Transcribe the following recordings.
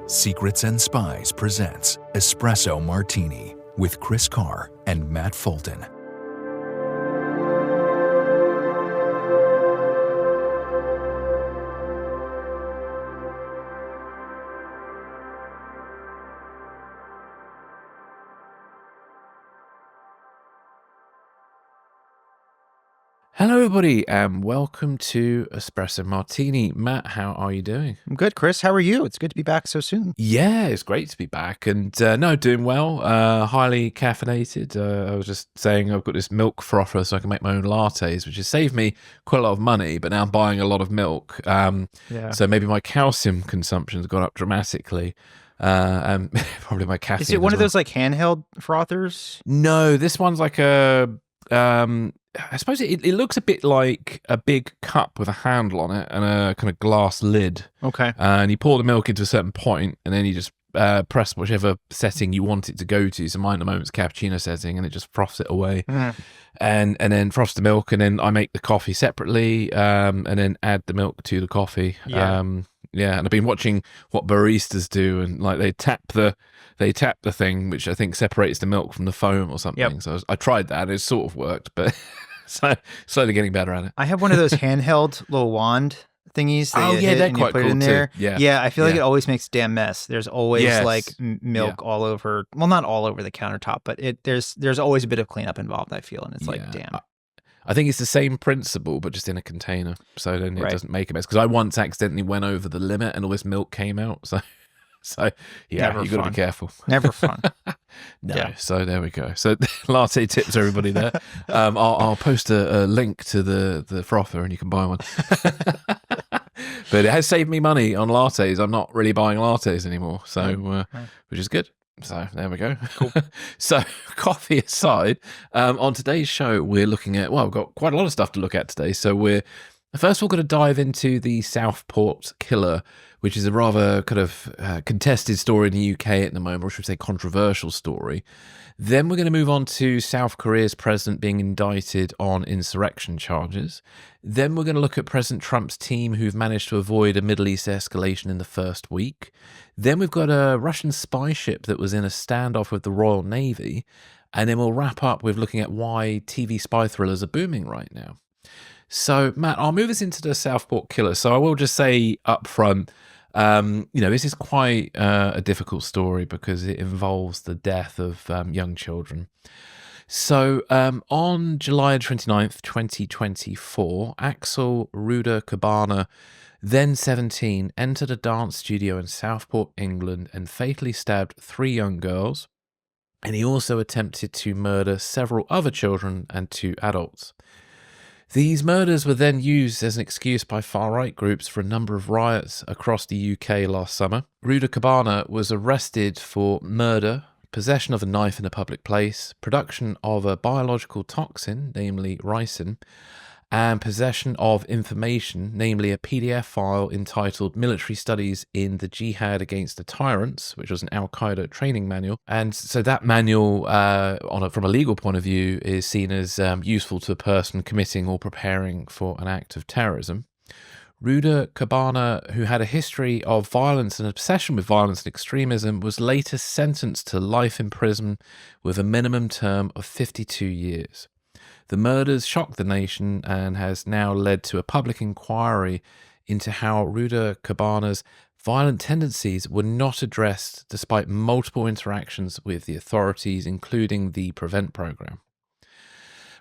Secrets and Spies presents Espresso Martini with Chris Carr and Matt Fulton. Hello, everybody, and welcome to Espresso Martini. Matt, how are you doing? I'm good, Chris. How are you? It's good to be back so soon. Yeah, it's great to be back, and no, doing well. Highly caffeinated. I was just saying I've got this milk frother so I can make my own lattes, which has saved me quite a lot of money. But now I'm buying a lot of milk, so maybe my calcium consumption's gone up dramatically. And probably my caffeine. Is it one of those like handheld frothers? No, this one's like a. I suppose it looks a bit like a big cup with a handle on it and a kind of glass lid. Okay. And you pour the milk into a certain point, and then you just press whichever setting you want it to go to. So mine at the moment is cappuccino setting, and it just froths it away. And then froths the milk, and then I make the coffee separately, and then add the milk to the coffee. Yeah, and I've been watching what baristas do, and like they tap the thing, which I think separates the milk from the foam or something. Yep. So I tried that, and it sort of worked, but so slowly getting better at it. I have one of those handheld little wand thingies. They're quite cool too. Yeah, I feel like it always makes a damn mess. There's always like milk all over. Well, not all over the countertop, but there's always a bit of cleanup involved, I feel, and it's like, damn. I think it's the same principle, but just in a container. So then it doesn't make a mess. Because I once accidentally went over the limit and all this milk came out. So yeah, you got to be careful. Never fun. So there we go. So latte tips, everybody there. I'll post a link to the frother and you can buy one. But it has saved me money on lattes. I'm not really buying lattes anymore, so which is good. So there we go. Cool. So coffee aside, on today's show, we're looking at, we've got quite a lot of stuff to look at today. So we're first of all going to dive into the Southport killer, which is a rather kind of contested story in the UK at the moment, or should we say controversial story. Then we're going to move on to South Korea's president being indicted on insurrection charges. Then we're going to look at President Trump's team who've managed to avoid a Middle East escalation in the first week. Then we've got a Russian spy ship that was in a standoff with the Royal Navy. And then we'll wrap up with looking at why TV spy thrillers are booming right now. So, Matt, I'll move us into the Southport killer. So I will just say up front, this is quite a difficult story because it involves the death of young children. So on July 29th, 2024, Axel Ruder Cabana, then 17, entered a dance studio in Southport, England, and fatally stabbed 3 young girls. And he also attempted to murder several other children and 2 adults. These murders were then used as an excuse by far-right groups for a number of riots across the UK last summer. Ruder Cabana was arrested for murder, possession of a knife in a public place, production of a biological toxin, namely ricin, and possession of information, namely a PDF file entitled Military Studies in the Jihad Against the Tyrants, which was an Al-Qaeda training manual. And so that manual, from a legal point of view, is seen as useful to a person committing or preparing for an act of terrorism. Ruder Cabana, who had a history of violence and obsession with violence and extremism, was later sentenced to life in prison with a minimum term of 52 years. The murders shocked the nation and has now led to a public inquiry into how Ruder Cabana's violent tendencies were not addressed despite multiple interactions with the authorities, including the PREVENT program.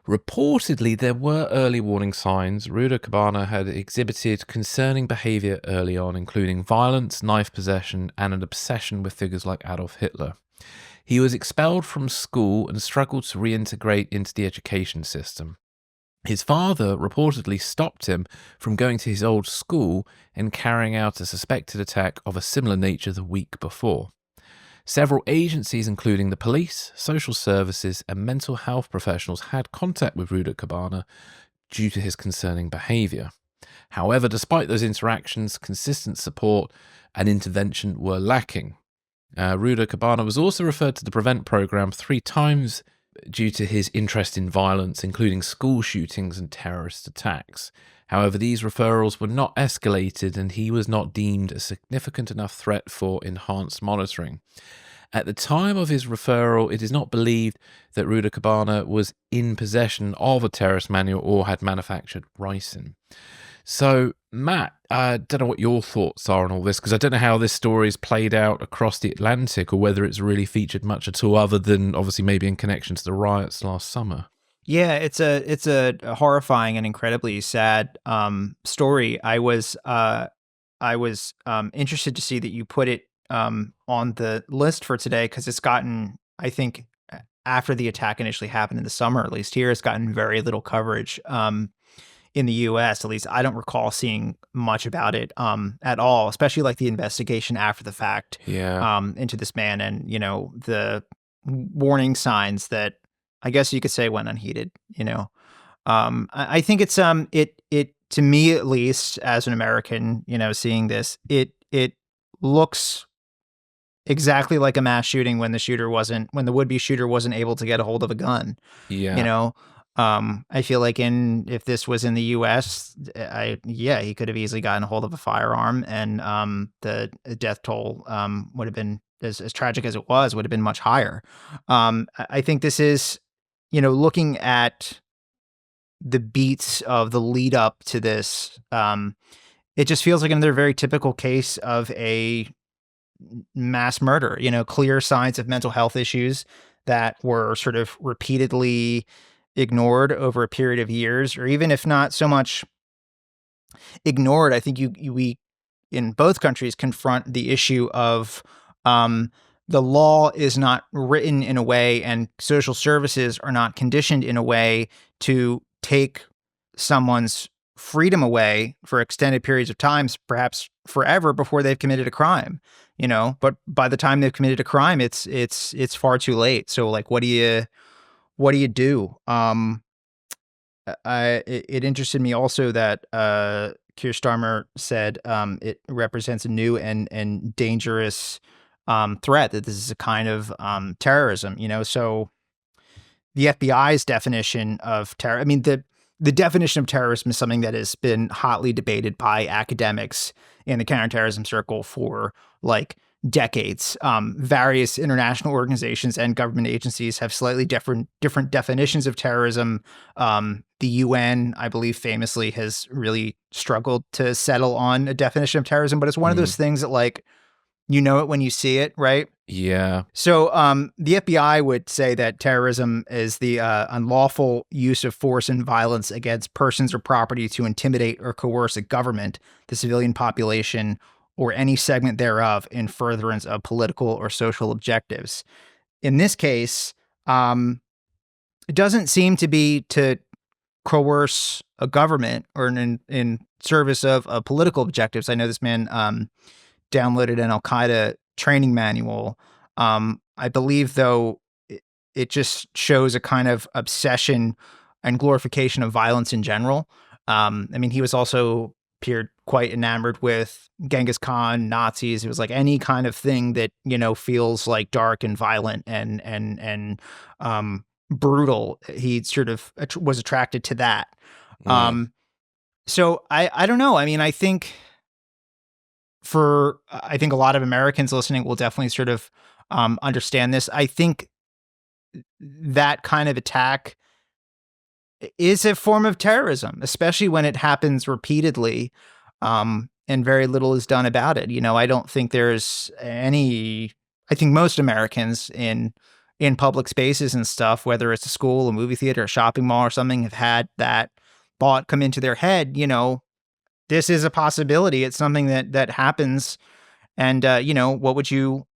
Reportedly, there were early warning signs Ruder Cabana had exhibited concerning behavior early on, including violence, knife possession, and an obsession with figures like Adolf Hitler. He was expelled from school and struggled to reintegrate into the education system. His father reportedly stopped him from going to his old school and carrying out a suspected attack of a similar nature the week before. Several agencies, including the police, social services, and mental health professionals, had contact with Ruder Cabana due to his concerning behavior. However, despite those interactions, consistent support and intervention were lacking. Ruder Cabana was also referred to the PREVENT program 3 times due to his interest in violence, including school shootings and terrorist attacks. However, these referrals were not escalated, and he was not deemed a significant enough threat for enhanced monitoring. At the time of his referral, it is not believed that Rudakabana was in possession of a terrorist manual or had manufactured ricin. So, Matt, I don't know what your thoughts are on all this, because I don't know how this story is played out across the Atlantic, or whether it's really featured much at all, other than obviously maybe in connection to the riots last summer. Yeah, it's a horrifying and incredibly sad story. I was interested to see that you put it on the list for today, because it's gotten, I think, after the attack initially happened in the summer, at least here, it's gotten very little coverage in the U.S. At least I don't recall seeing much about it at all, especially like the investigation after the fact into this man, and the warning signs that I guess you could say went unheeded. I think it's it to me, at least as an American, seeing this, it looks exactly like a mass shooting when the would-be shooter wasn't able to get a hold of a gun. I feel like if this was in the U.S., he could have easily gotten a hold of a firearm, and the death toll would have been, as tragic as it was, would have been much higher. I think this is, looking at the beats of the lead up to this, it just feels like another very typical case of a mass murder, clear signs of mental health issues that were sort of repeatedly ignored over a period of years, or even if not so much ignored, I think we in both countries confront the issue of the law is not written in a way, and social services are not conditioned in a way to take someone's freedom away for extended periods of time, perhaps forever, before they've committed a crime. But by the time they've committed a crime, it's far too late. So like, what do you do? It interested me also that Keir Starmer said it represents a new and dangerous threat, that this is a kind of terrorism. So the FBI's definition of terror, I mean, the definition of terrorism is something that has been hotly debated by academics in the counterterrorism circle for like decades. Various international organizations and government agencies have slightly different definitions of terrorism. The UN, I believe, famously has really struggled to settle on a definition of terrorism, but it's one of those things that, like, it when you see it, right? Yeah. So the FBI would say that terrorism is the unlawful use of force and violence against persons or property to intimidate or coerce a government, the civilian population, or any segment thereof in furtherance of political or social objectives. In this case, it doesn't seem to be to coerce a government or in service of political objectives. I know this man downloaded an Al-Qaeda training manual. I believe, though, it just shows a kind of obsession and glorification of violence in general. I mean, he was also appeared quite enamored with Genghis Khan, Nazis. It was like any kind of thing that, feels like dark and violent and brutal. He sort of was attracted to that. So I don't know. I mean, I think a lot of Americans listening will definitely sort of understand this. I think that kind of attack is a form of terrorism, especially when it happens repeatedly, and very little is done about it. I don't think there's I think most Americans in public spaces and stuff, whether it's a school, a movie theater, a shopping mall or something, have had that thought come into their head. This is a possibility. It's something that happens. And, what would you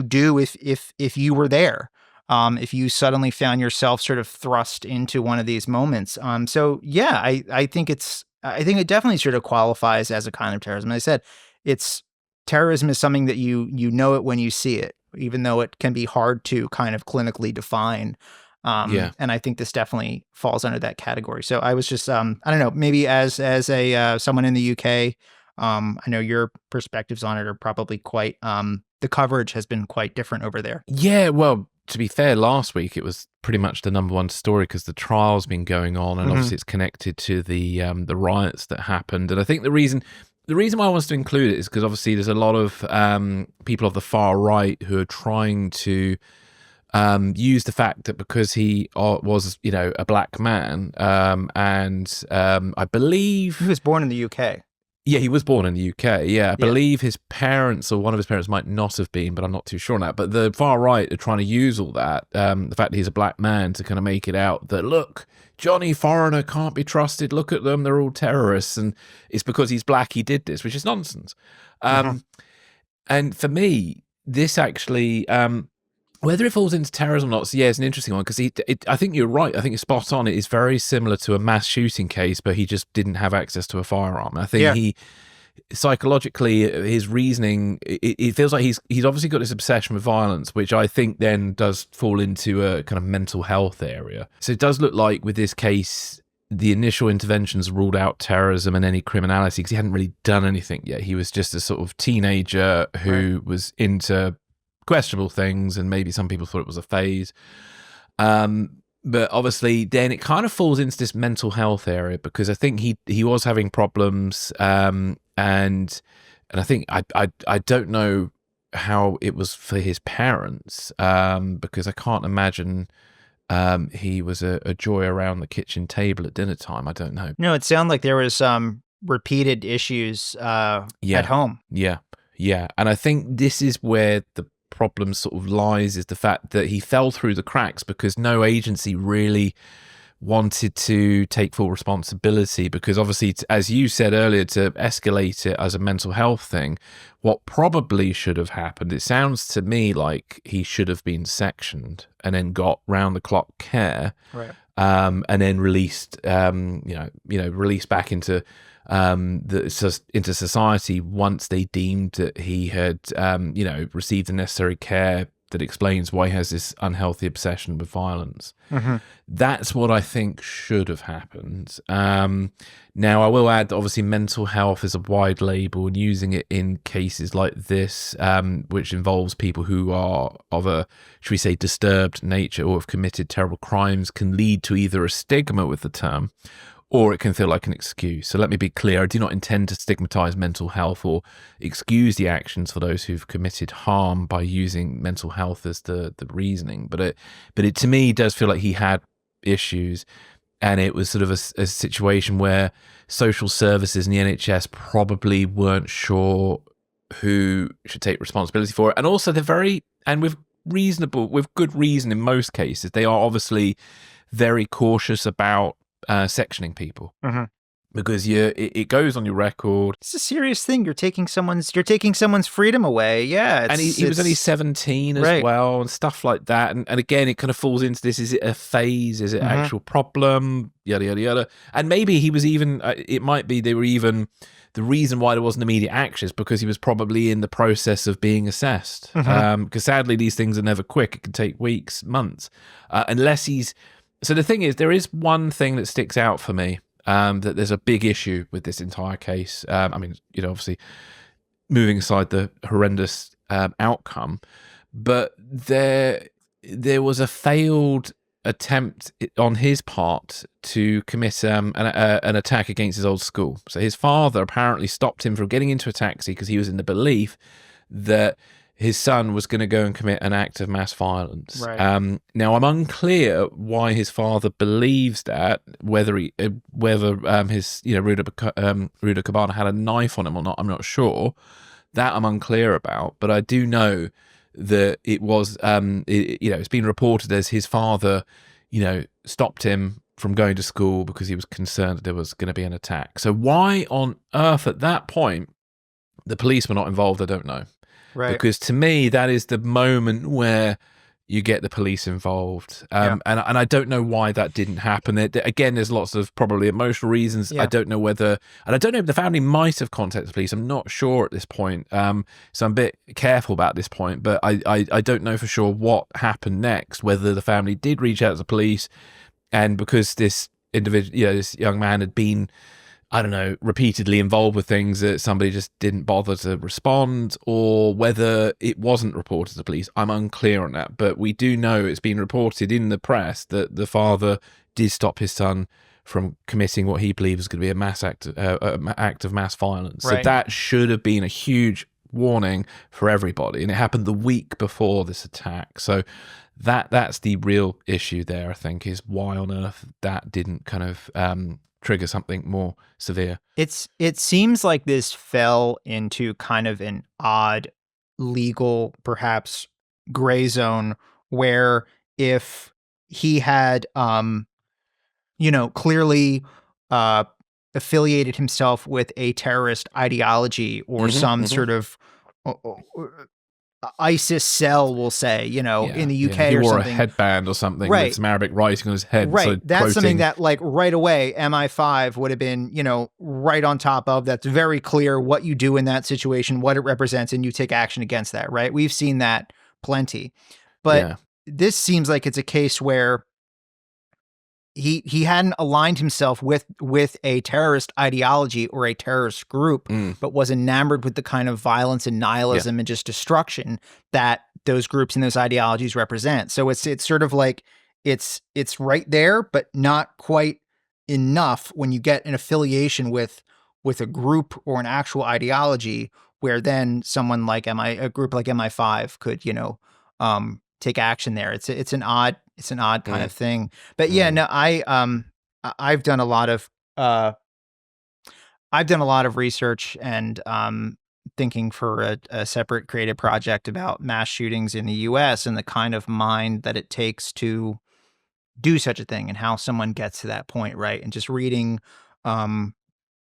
do if you were there? If you suddenly found yourself sort of thrust into one of these moments. So yeah, I think it definitely sort of qualifies as a kind of terrorism. As I said, terrorism is something that you know it when you see it, even though it can be hard to kind of clinically define. And I think this definitely falls under that category. So I was just, I don't know, maybe as a someone in the UK, I know your perspectives on it are probably quite, the coverage has been quite different over there. Yeah, well, to be fair, last week it was pretty much the number one story because the trial's been going on, and obviously it's connected to the riots that happened. And I think the reason why I wanted to include it is because obviously there's a lot of people of the far right who are trying to use the fact that because he was, a black man, and I believe He was born in the UK. Yeah, he was born in the UK. Yeah, I believe his parents or one of his parents might not have been, but I'm not too sure on that. But the far right are trying to use all that, the fact that he's a black man, to kind of make it out that, look, Johnny Foreigner can't be trusted. Look at them. They're all terrorists. And it's because he's black he did this, which is nonsense. And for me, this actually... whether it falls into terrorism or not, so yeah, it's an interesting one because I think you're right. I think you're spot on. It is very similar to a mass shooting case, but he just didn't have access to a firearm. I think he psychologically, his reasoning, it feels like he's obviously got this obsession with violence, which I think then does fall into a kind of mental health area. So it does look like with this case, the initial interventions ruled out terrorism and any criminality because he hadn't really done anything yet. He was just a sort of teenager who was into questionable things, and maybe some people thought it was a phase. But obviously then it kind of falls into this mental health area because I think he was having problems, and I think I don't know how it was for his parents, because I can't imagine he was a joy around the kitchen table at dinner time. I don't know. No, it sounded like there was repeated issues at home. Yeah. And I think this is where the problem sort of lies, is the fact that he fell through the cracks because no agency really wanted to take full responsibility, because obviously, as you said earlier, to escalate it as a mental health thing, what probably should have happened, it sounds to me like he should have been sectioned and then got round the clock care, and then released released back into into society once they deemed that he had received the necessary care that explains why he has this unhealthy obsession with violence. That's what I think should have happened. Now, I will add that obviously mental health is a wide label, and using it in cases like this, which involves people who are of a, should we say, disturbed nature or have committed terrible crimes, can lead to either a stigma with the term, or it can feel like an excuse. So let me be clear, I do not intend to stigmatize mental health or excuse the actions for those who've committed harm by using mental health as the reasoning. But it to me does feel like he had issues, and it was sort of a situation where social services and the NHS probably weren't sure who should take responsibility for it. And also with good reason in most cases, they are obviously very cautious about sectioning people, because it goes on your record. It's a serious thing. You're taking someone's freedom away. Yeah, and he was only 17 as well, and stuff like that. And again, it kind of falls into this: is it a phase? Is it an actual problem? Yada yada yada. And maybe he was even. It might be they were even. The reason why there wasn't immediate action is because he was probably in the process of being assessed. Because sadly, these things are never quick. It can take weeks, months, unless he's. So the thing is, there is one thing that sticks out for me, that there's a big issue with this entire case. I mean, obviously, moving aside the horrendous outcome, but there was a failed attempt on his part to commit an attack against his old school. So his father apparently stopped him from getting into a taxi because he was in the belief that his son was going to go and commit an act of mass violence. Now, I'm unclear why his father believes that, whether his Ruda Cabana had a knife on him or not, I'm not sure. That I'm unclear about, but I do know that it was, it's been reported as his father, stopped him from going to school because he was concerned that there was going to be an attack. So why on earth at that point the police were not involved, I don't know. Because to me, that is the moment where you get the police involved. And I don't know why that didn't happen. Again, there's lots of probably emotional reasons. I don't know if the family might have contacted the police. I'm not sure at this point. So I'm a bit careful about this point, but I don't know for sure what happened next, whether the family did reach out to the police, and because this individual, this young man had been I don't know, repeatedly involved with things that somebody just didn't bother to respond, or whether it wasn't reported to the police. I'm unclear on that, but we do know it's been reported in the press that the father did stop his son from committing what he believes is going to be a mass act of mass violence. Right. So that should have been a huge warning for everybody, and it happened the week before this attack. So that's the real issue there, I think, is why on earth that didn't kind of trigger something more severe. It seems like this fell into kind of an odd legal, perhaps gray zone, where if he had clearly affiliated himself with a terrorist ideology or some sort of ISIS cell, we'll say, in the UK he or wore something. a headband or something Right. with some Arabic writing on his head. Right. So That's quoting, something that, like, right away, MI5 would have been, right on top of. That's very clear what you do in that situation, what it represents, and you take action against that, right? We've seen that plenty. But this seems like it's a case where he hadn't aligned himself with a terrorist ideology or a terrorist group, but was enamored with the kind of violence and nihilism and just destruction that those groups and those ideologies represent. So it's sort of like it's right there, but not quite enough when you get an affiliation with a group or an actual ideology, where then someone like a group like MI5 could take action there. It's an odd kind of thing. But no, I've done a lot of research and thinking for a separate creative project about mass shootings in the US and the kind of mind that it takes to do such a thing and how someone gets to that point, right? And just reading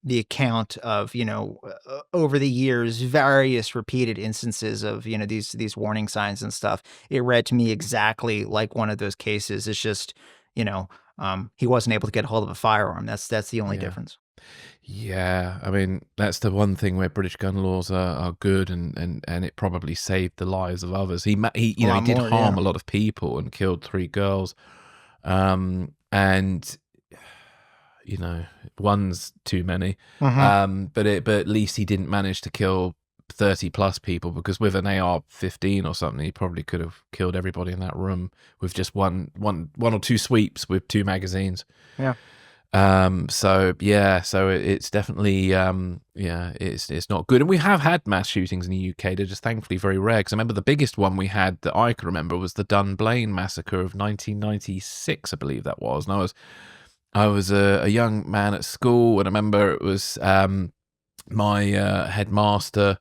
the account of, over the years, various repeated instances of, these warning signs and stuff. It read to me exactly like one of those cases. It's just, he wasn't able to get a hold of a firearm. That's the only difference. Yeah, I mean, that's the one thing where British gun laws are good, and it probably saved the lives of others. He did harm a lot of people and killed 3 girls, and one's too many. But at least he didn't manage to kill 30 plus people, because with an AR-15 or something, he probably could have killed everybody in that room with just one or two sweeps with 2 magazines. Yeah. So it's definitely it's not good. And we have had mass shootings in the UK. They're just thankfully very rare, because I remember the biggest one we had that I can remember was the Dunblane massacre of 1996, I believe that was. And I was a young man at school, and I remember it was my headmaster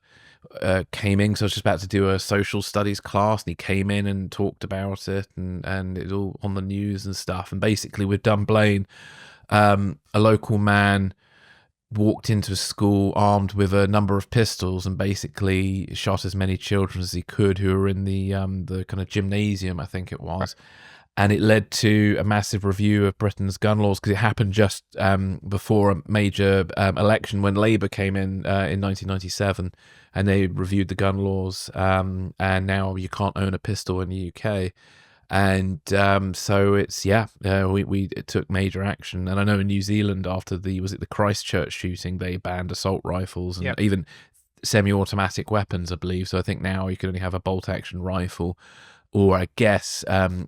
came in, so I was just about to do a social studies class, and he came in and talked about it, and it was all on the news and stuff. And basically with Dunblane, a local man walked into a school armed with a number of pistols and basically shot as many children as he could who were in the kind of gymnasium, I think it was. And it led to a massive review of Britain's gun laws, because it happened just before a major election when Labour came in 1997, and they reviewed the gun laws, and now you can't own a pistol in the UK. And so it's we took major action. And I know in New Zealand, after the Christchurch shooting, they banned assault rifles and even semi-automatic weapons, I believe. So I think now you can only have a bolt-action rifle. Or I guess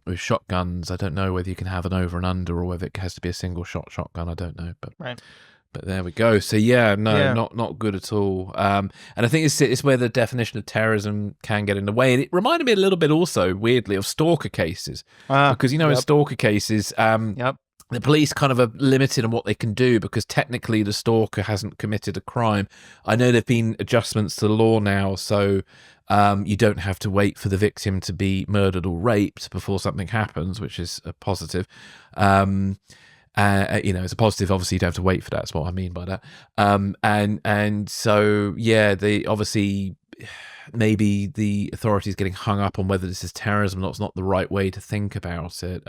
with shotguns, I don't know whether you can have an over and under, or whether it has to be a single shot shotgun. I don't know, but there we go. So not good at all. And I think it's where the definition of terrorism can get in the way. And it reminded me a little bit also, weirdly, of stalker cases, because in stalker cases, the police kind of are limited on what they can do, because technically the stalker hasn't committed a crime. I know there've been adjustments to the law now, so you don't have to wait for the victim to be murdered or raped before something happens, which is a positive. It's a positive. Obviously, you don't have to wait for that. That's what I mean by that. And so they obviously, maybe the authorities getting hung up on whether this is terrorism. That's not the right way to think about it.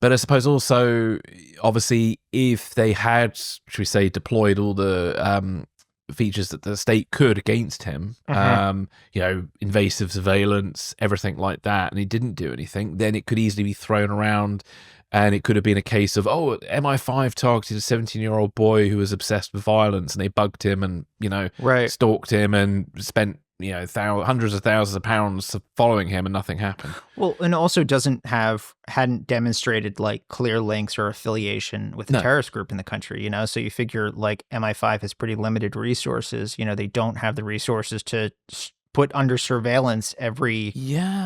But I suppose also, obviously, if they had, should we say, deployed all the features that the state could against him, invasive surveillance, everything like that, and he didn't do anything, then it could easily be thrown around And it could have been a case of, MI5 targeted a 17-year-old boy who was obsessed with violence, and they bugged him and, Right. stalked him and spent, hundreds of thousands of pounds following him, and nothing happened. Well, and also hadn't demonstrated like clear links or affiliation with a terrorist group in the country, So you figure like MI5 has pretty limited resources. They don't have the resources to put under surveillance every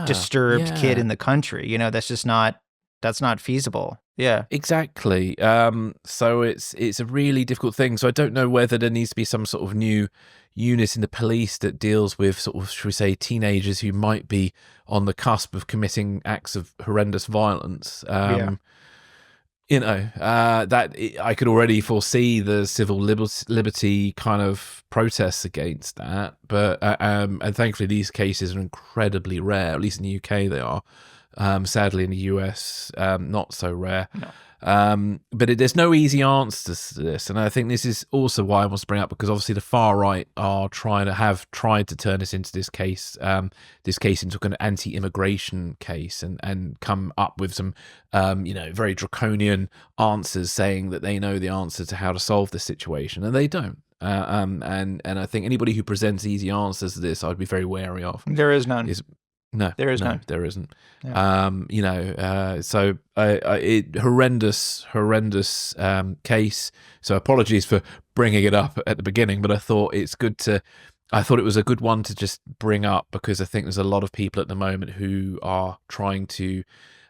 disturbed kid in the country. That's not feasible. Yeah. Exactly. So it's a really difficult thing. So I don't know whether there needs to be some sort of new unit in the police that deals with sort of, should we say, teenagers who might be on the cusp of committing acts of horrendous violence. That I could already foresee the civil liberty kind of protests against that. But and thankfully these cases are incredibly rare. At least in the UK they are. Sadly, in the US, not so rare. No. But there's no easy answers to this, and I think this is also why I want to bring up, because obviously the far right are tried to turn this case into an anti-immigration case, and come up with some very draconian answers, saying that they know the answer to how to solve this situation, and they don't. And I think anybody who presents easy answers to this, I'd be very wary of. There is none. No, there is none. There isn't. Yeah. So horrendous case. So apologies for bringing it up at the beginning, but I thought it was a good one to just bring up, because I think there's a lot of people at the moment who are trying to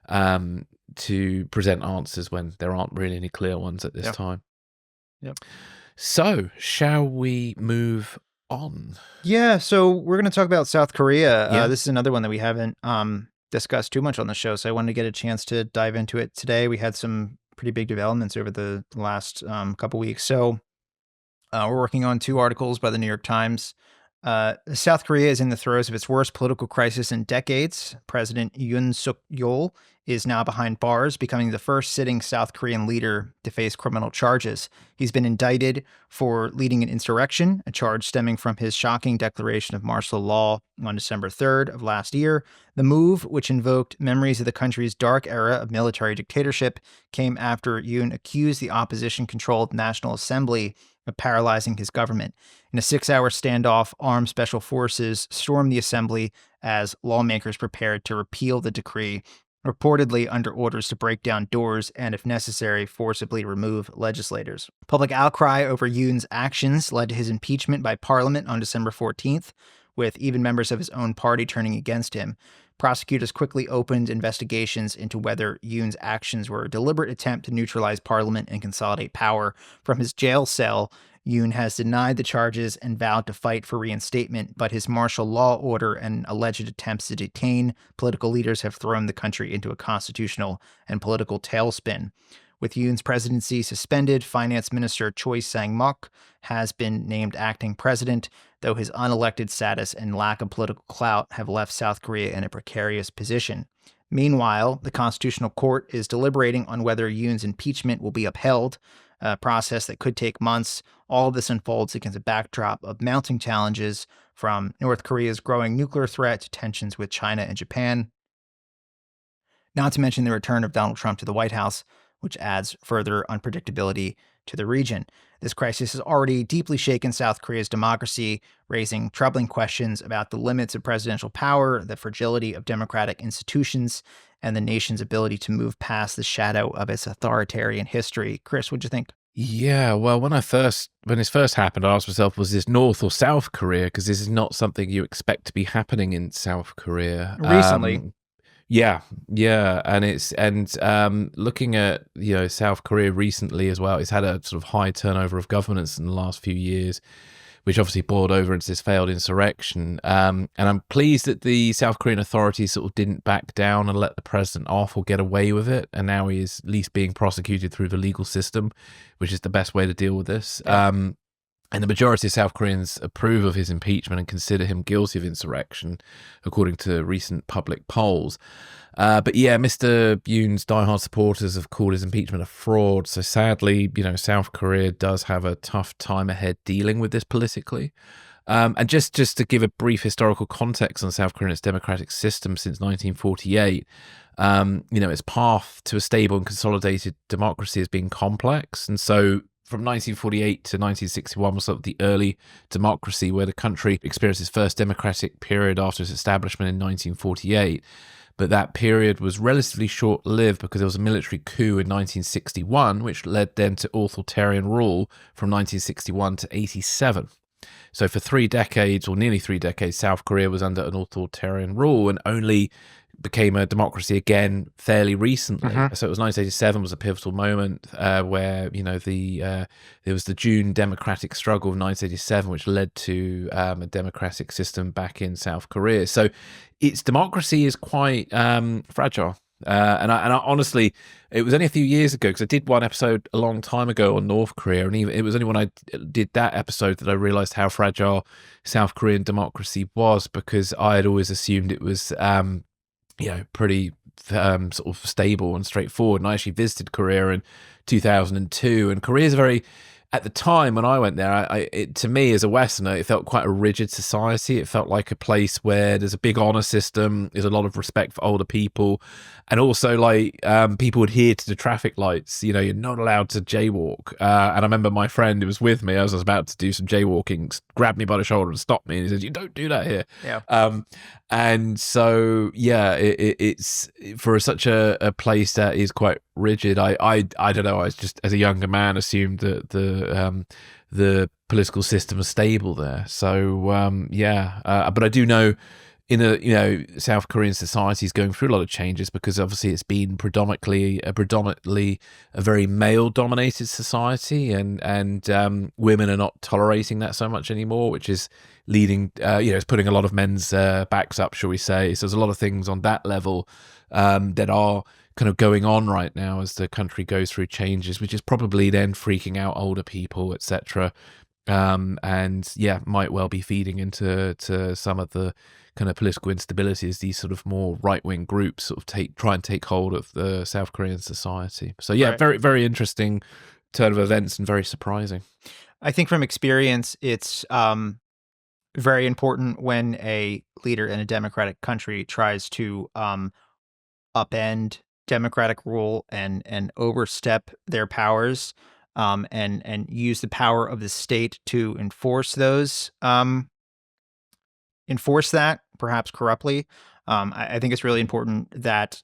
present answers when there aren't really any clear ones at this time. Yep. So shall we move on? Yeah, so we're going to talk about South Korea. This is another one that we haven't discussed too much on the show, so I wanted to get a chance to dive into it today. We had some pretty big developments over the last couple weeks. So we're working on 2 articles by the New York Times. South Korea is in the throes of its worst political crisis in decades. President Yoon Suk-yeol is now behind bars, becoming the first sitting South Korean leader to face criminal charges. He's been indicted for leading an insurrection, a charge stemming from his shocking declaration of martial law on December 3rd of last year. The move, which invoked memories of the country's dark era of military dictatorship, came after Yoon accused the opposition-controlled National Assembly of paralyzing his government. In a 6-hour standoff, armed special forces stormed the assembly as lawmakers prepared to repeal the decree, reportedly under orders to break down doors and, if necessary, forcibly remove legislators. Public outcry over Yoon's actions led to his impeachment by Parliament on December 14th, with even members of his own party turning against him. Prosecutors quickly opened investigations into whether Yoon's actions were a deliberate attempt to neutralize Parliament and consolidate power. From his jail cell, Yoon has denied the charges and vowed to fight for reinstatement, but his martial law order and alleged attempts to detain political leaders have thrown the country into a constitutional and political tailspin. With Yoon's presidency suspended, Finance Minister Choi Sang-mok has been named acting president, though his unelected status and lack of political clout have left South Korea in a precarious position. Meanwhile, the Constitutional Court is deliberating on whether Yoon's impeachment will be upheld, a process that could take months. All of this unfolds against a backdrop of mounting challenges, from North Korea's growing nuclear threat to tensions with China and Japan, not to mention the return of Donald Trump to the White House, which adds further unpredictability to the region. This crisis has already deeply shaken South Korea's democracy, raising troubling questions about the limits of presidential power, the fragility of democratic institutions, and the nation's ability to move past the shadow of its authoritarian history. Chris, what'd you think? Yeah, well, when this first happened, I asked myself, was this North or South Korea? Because this is not something you expect to be happening in South Korea Recently. Yeah, and looking at South Korea recently as well, it's had a sort of high turnover of governance in the last few years, which obviously boiled over into this failed insurrection. And I'm pleased that the South Korean authorities sort of didn't back down and let the president off or get away with it, and now he is at least being prosecuted through the legal system, which is the best way to deal with this. Yeah. And the majority of South Koreans approve of his impeachment and consider him guilty of insurrection, according to recent public polls. But yeah, Mr. Yoon's diehard supporters have called his impeachment a fraud. So sadly, South Korea does have a tough time ahead dealing with this politically. And just to give a brief historical context on South Korea's democratic system since 1948, its path to a stable and consolidated democracy has been complex. And so from 1948 to 1961 was sort of the early democracy, where the country experienced its first democratic period after its establishment in 1948. But that period was relatively short-lived because there was a military coup in 1961, which led then to authoritarian rule from 1961 to 87. So for 3 decades, or nearly 3 decades, South Korea was under an authoritarian rule and only became a democracy again fairly recently. So it was 1987 was a pivotal moment where there was the June democratic struggle of 1987, which led to a democratic system back in South Korea. So its democracy is quite fragile. And I honestly, it was only a few years ago, because I did one episode a long time ago on North Korea, and even it was only when I did that episode that I realized how fragile South Korean democracy was, because I had always assumed it was pretty sort of stable and straightforward. And I actually visited Korea in 2002, and Korea is very, at the time when I went there, to me as a Westerner, it felt quite a rigid society. It felt like a place where there's a big honor system, there's a lot of respect for older people, and also like people adhere to the traffic lights. You're not allowed to jaywalk. And I remember my friend who was with me, as I was about to do some jaywalking, grabbed me by the shoulder and stopped me, and he said, "You don't do that here." Yeah. And so, it's for such a place that is quite rigid. I don't know. I just, as a younger man, assumed that the political system was stable there. So but I do know South Korean society is going through a lot of changes, because obviously it's been predominantly a very male dominated society, and women are not tolerating that so much anymore, which is leading it's putting a lot of men's backs up, shall we say. So there's a lot of things on that level that are kind of going on right now as the country goes through changes, which is probably then freaking out older people, etc. Might well be feeding into some of the kind of political instabilities these sort of more right-wing groups sort of try and take hold of the South Korean society. So Right. very, very interesting turn of events, and very surprising. I think from experience, it's very important when a leader in a democratic country tries to upend democratic rule and overstep their powers, and use the power of the state to enforce that, perhaps corruptly. I think it's really important that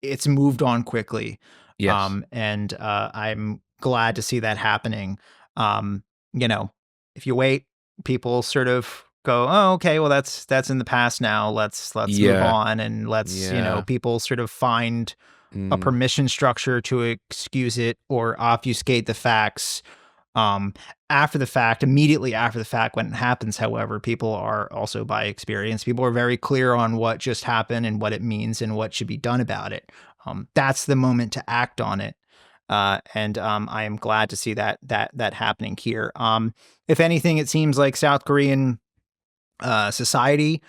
it's moved on quickly. Yes. And I'm glad to see that happening. If you wait, people sort of go, "Oh, okay, well that's in the past now. Let's move Yeah. on," and let's people sort of find a Mm. permission structure to excuse it or obfuscate the facts. After the fact, immediately after the fact, when it happens, however, people are also, by experience, people are very clear on what just happened and what it means and what should be done about it. That's the moment to act on it. And I am glad to see that happening here. If anything, it seems like South Korean society,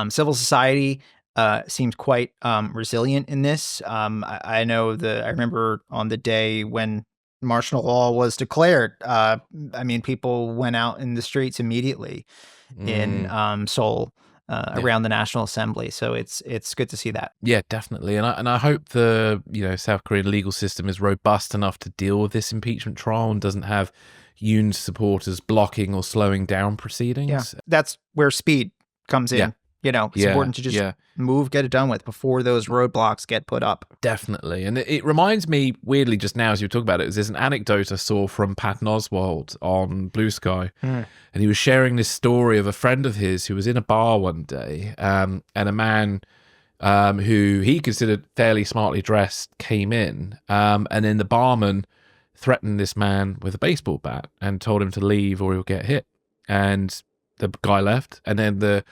civil society, seems quite resilient in this. I remember on the day when martial law was declared, people went out in the streets immediately in Seoul around the National Assembly. So it's good to see that. Yeah, definitely. And I hope the South Korean legal system is robust enough to deal with this impeachment trial and doesn't have Yoon's supporters blocking or slowing down proceedings. Yeah, that's where speed comes in. Yeah. It's important to just move, get it done with before those roadblocks get put up. Definitely. And it reminds me, weirdly, just now as you were talking about it, there's an anecdote I saw from Patton Oswalt on Blue Sky. And he was sharing this story of a friend of his who was in a bar one day, and a man who he considered fairly smartly dressed came in, and then the barman threatened this man with a baseball bat and told him to leave or he'll get hit. And the guy left, and then the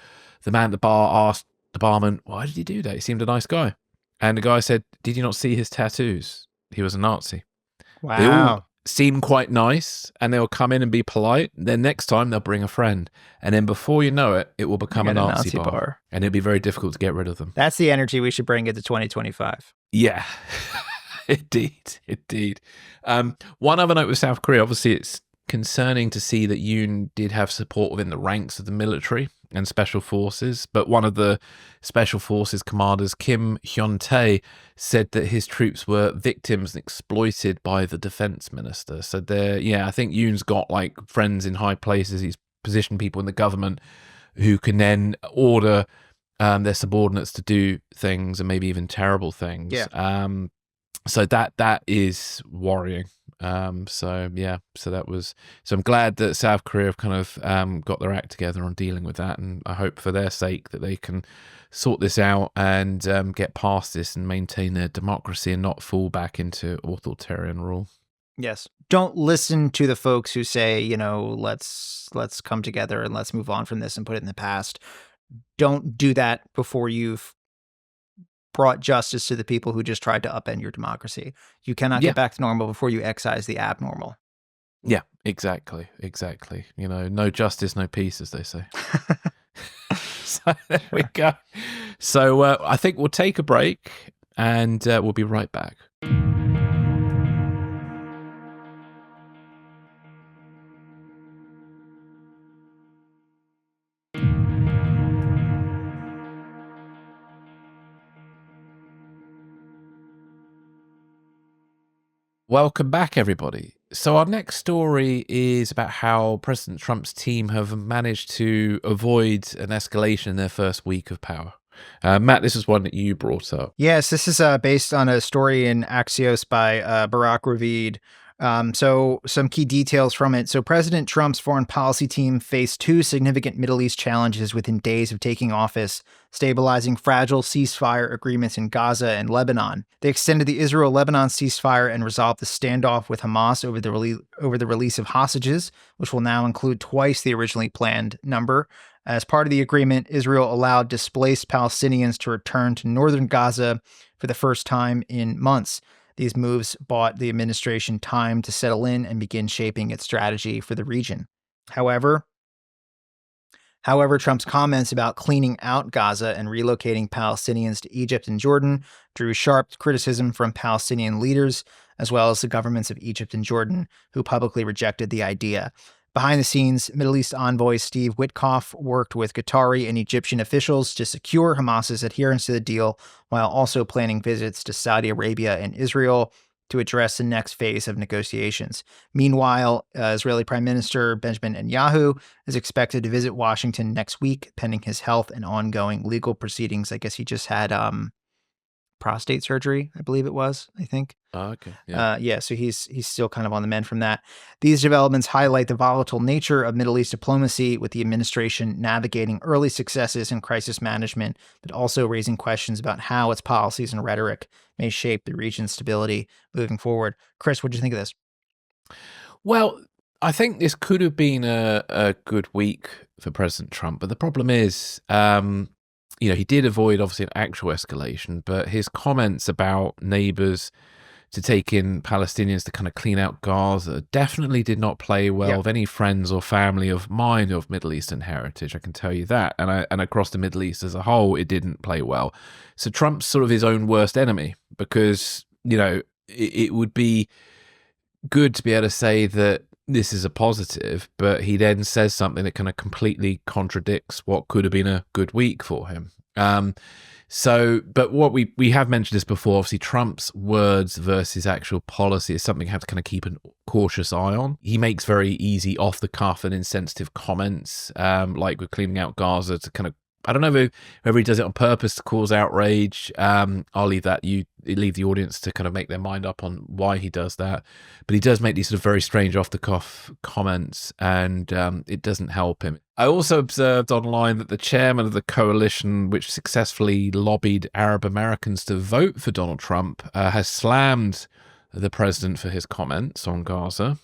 man at the bar asked the barman, "Why did he do that? He seemed a nice guy." And the guy said, "Did you not see his tattoos? He was a Nazi." Wow. They all seem quite nice, and they'll come in and be polite. Then next time they'll bring a friend. And then before you know it, it will become a Nazi bar. And it'll be very difficult to get rid of them. That's the energy we should bring into 2025. Yeah, indeed. One other note with South Korea, obviously it's concerning to see that Yoon did have support within the ranks of the military and special forces, but one of the special forces commanders, Kim Hyun-tae, said that his troops were victims and exploited by the defense minister. So I think Yoon's got like friends in high places. He's positioned people in the government who can then order their subordinates to do things, and maybe even terrible things. Yeah. So that is worrying. So I'm glad that South Korea have kind of got their act together on dealing with that, and I hope for their sake that they can sort this out and get past this and maintain their democracy and not fall back into authoritarian rule. Yes. Don't listen to the folks who say, let's come together and let's move on from this and put it in the past. Don't do that before you've brought justice to the people who just tried to upend your democracy. You cannot get back to normal before you excise the abnormal. Yeah, exactly. No justice, no peace, as they say. So there we go. So I think we'll take a break and we'll be right back. Welcome back, everybody. So our next story is about how President Trump's team have managed to avoid an escalation in their first week of power. Matt, this is one that you brought up. Yes, this is based on a story in Axios by Barack Ravid. So some key details from it. So President Trump's foreign policy team faced two significant Middle East challenges within days of taking office, stabilizing fragile ceasefire agreements in Gaza and Lebanon. They extended the Israel-Lebanon ceasefire and resolved the standoff with Hamas over the release of hostages, which will now include twice the originally planned number. As part of the agreement, Israel allowed displaced Palestinians to return to northern Gaza for the first time in months. These moves bought the administration time to settle in and begin shaping its strategy for the region. However, Trump's comments about cleaning out Gaza and relocating Palestinians to Egypt and Jordan drew sharp criticism from Palestinian leaders, as well as the governments of Egypt and Jordan, who publicly rejected the idea. Behind the scenes, Middle East envoy Steve Witkoff worked with Qatari and Egyptian officials to secure Hamas's adherence to the deal, while also planning visits to Saudi Arabia and Israel to address the next phase of negotiations. Meanwhile, Israeli Prime Minister Benjamin Netanyahu is expected to visit Washington next week, pending his health and ongoing legal proceedings. I guess he just had prostate surgery, I believe it was, I think. Oh, okay. Yeah. So he's still kind of on the mend from that. These developments highlight the volatile nature of Middle East diplomacy, with the administration navigating early successes in crisis management, but also raising questions about how its policies and rhetoric may shape the region's stability moving forward. Chris, what do you think of this? Well, I think this could have been a good week for President Trump, but the problem is, he did avoid obviously an actual escalation, but his comments about neighbors to take in Palestinians to kind of clean out Gaza definitely did not play well with any friends or family of mine of Middle Eastern heritage. I can tell you that. And across the Middle East as a whole, it didn't play well. So Trump's sort of his own worst enemy, because, it would be good to be able to say that this is a positive, but he then says something that kind of completely contradicts what could have been a good week for him. But what we have mentioned this before, obviously Trump's words versus actual policy is something you have to kind of keep a cautious eye on. He makes very easy off the cuff and insensitive comments, like with cleaning out Gaza, to kind of, I don't know whether he does it on purpose to cause outrage. I'll leave the audience to kind of make their mind up on why he does that. But he does make these sort of very strange off the cuff comments, and it doesn't help him. I also observed online that the chairman of the coalition, which successfully lobbied Arab Americans to vote for Donald Trump, has slammed the president for his comments on Gaza.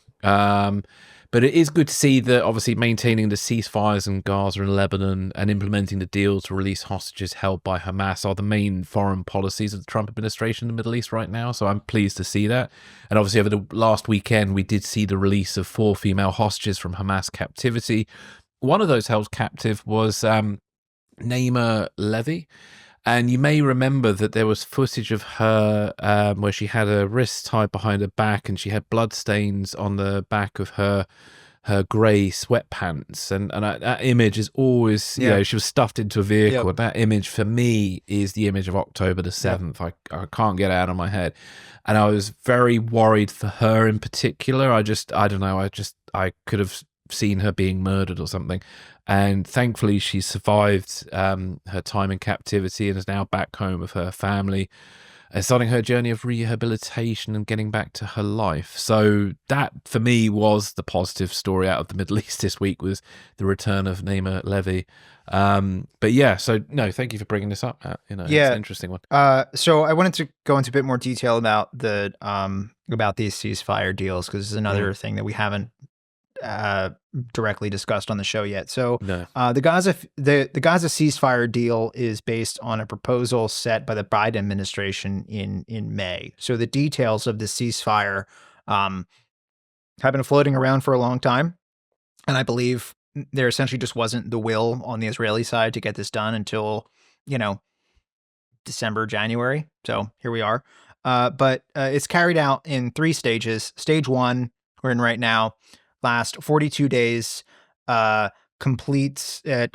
But it is good to see that obviously maintaining the ceasefires in Gaza and Lebanon and implementing the deal to release hostages held by Hamas are the main foreign policies of the Trump administration in the Middle East right now. So I'm pleased to see that. And obviously over the last weekend, we did see the release of 4 female hostages from Hamas captivity. One of those held captive was Naima Levy. And you may remember that there was footage of her where she had her wrists tied behind her back, and she had blood stains on the back of her grey sweatpants, and that image is always, you know, she was stuffed into a vehicle. Yep. That image for me is the image of October the 7th. I can't get it out of my head, and I was very worried for her in particular. I don't know, I could have seen her being murdered or something, and thankfully she survived her time in captivity and is now back home with her family, starting her journey of rehabilitation and getting back to her life. So that, for me, was the positive story out of the Middle East this week, was the return of Naima Levy. But yeah, so no, thank you for bringing this up, Matt. You know, it's an interesting one. So I wanted to go into a bit more detail about the about these ceasefire deals, because this is another thing that we haven't directly discussed on the show yet. So the Gaza ceasefire deal is based on a proposal set by the Biden administration in May. So the details of the ceasefire have been floating around for a long time, and I believe there essentially just wasn't the will on the Israeli side to get this done until, you know, December, January. So here we are. But it's carried out in 3 stages. Stage 1, we're in right now, last 42 days, it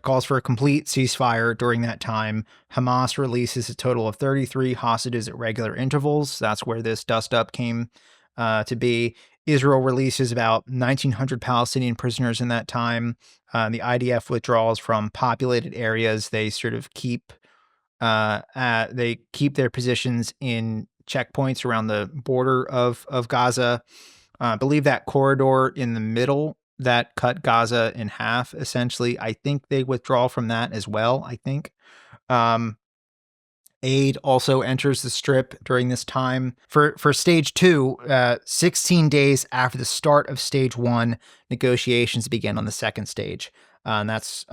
calls for a complete ceasefire during that time. Hamas releases a total of 33 hostages at regular intervals. That's where this dust up came to be. Israel releases about 1,900 Palestinian prisoners in that time. The IDF withdraws from populated areas. They sort of keep their positions in checkpoints around the border of Gaza. I believe that corridor in the middle that cut Gaza in half, essentially, I think they withdraw from that as well, I think. Aid also enters the Strip during this time. For stage 2, 16 days after the start of stage 1, negotiations begin on the second stage. And that's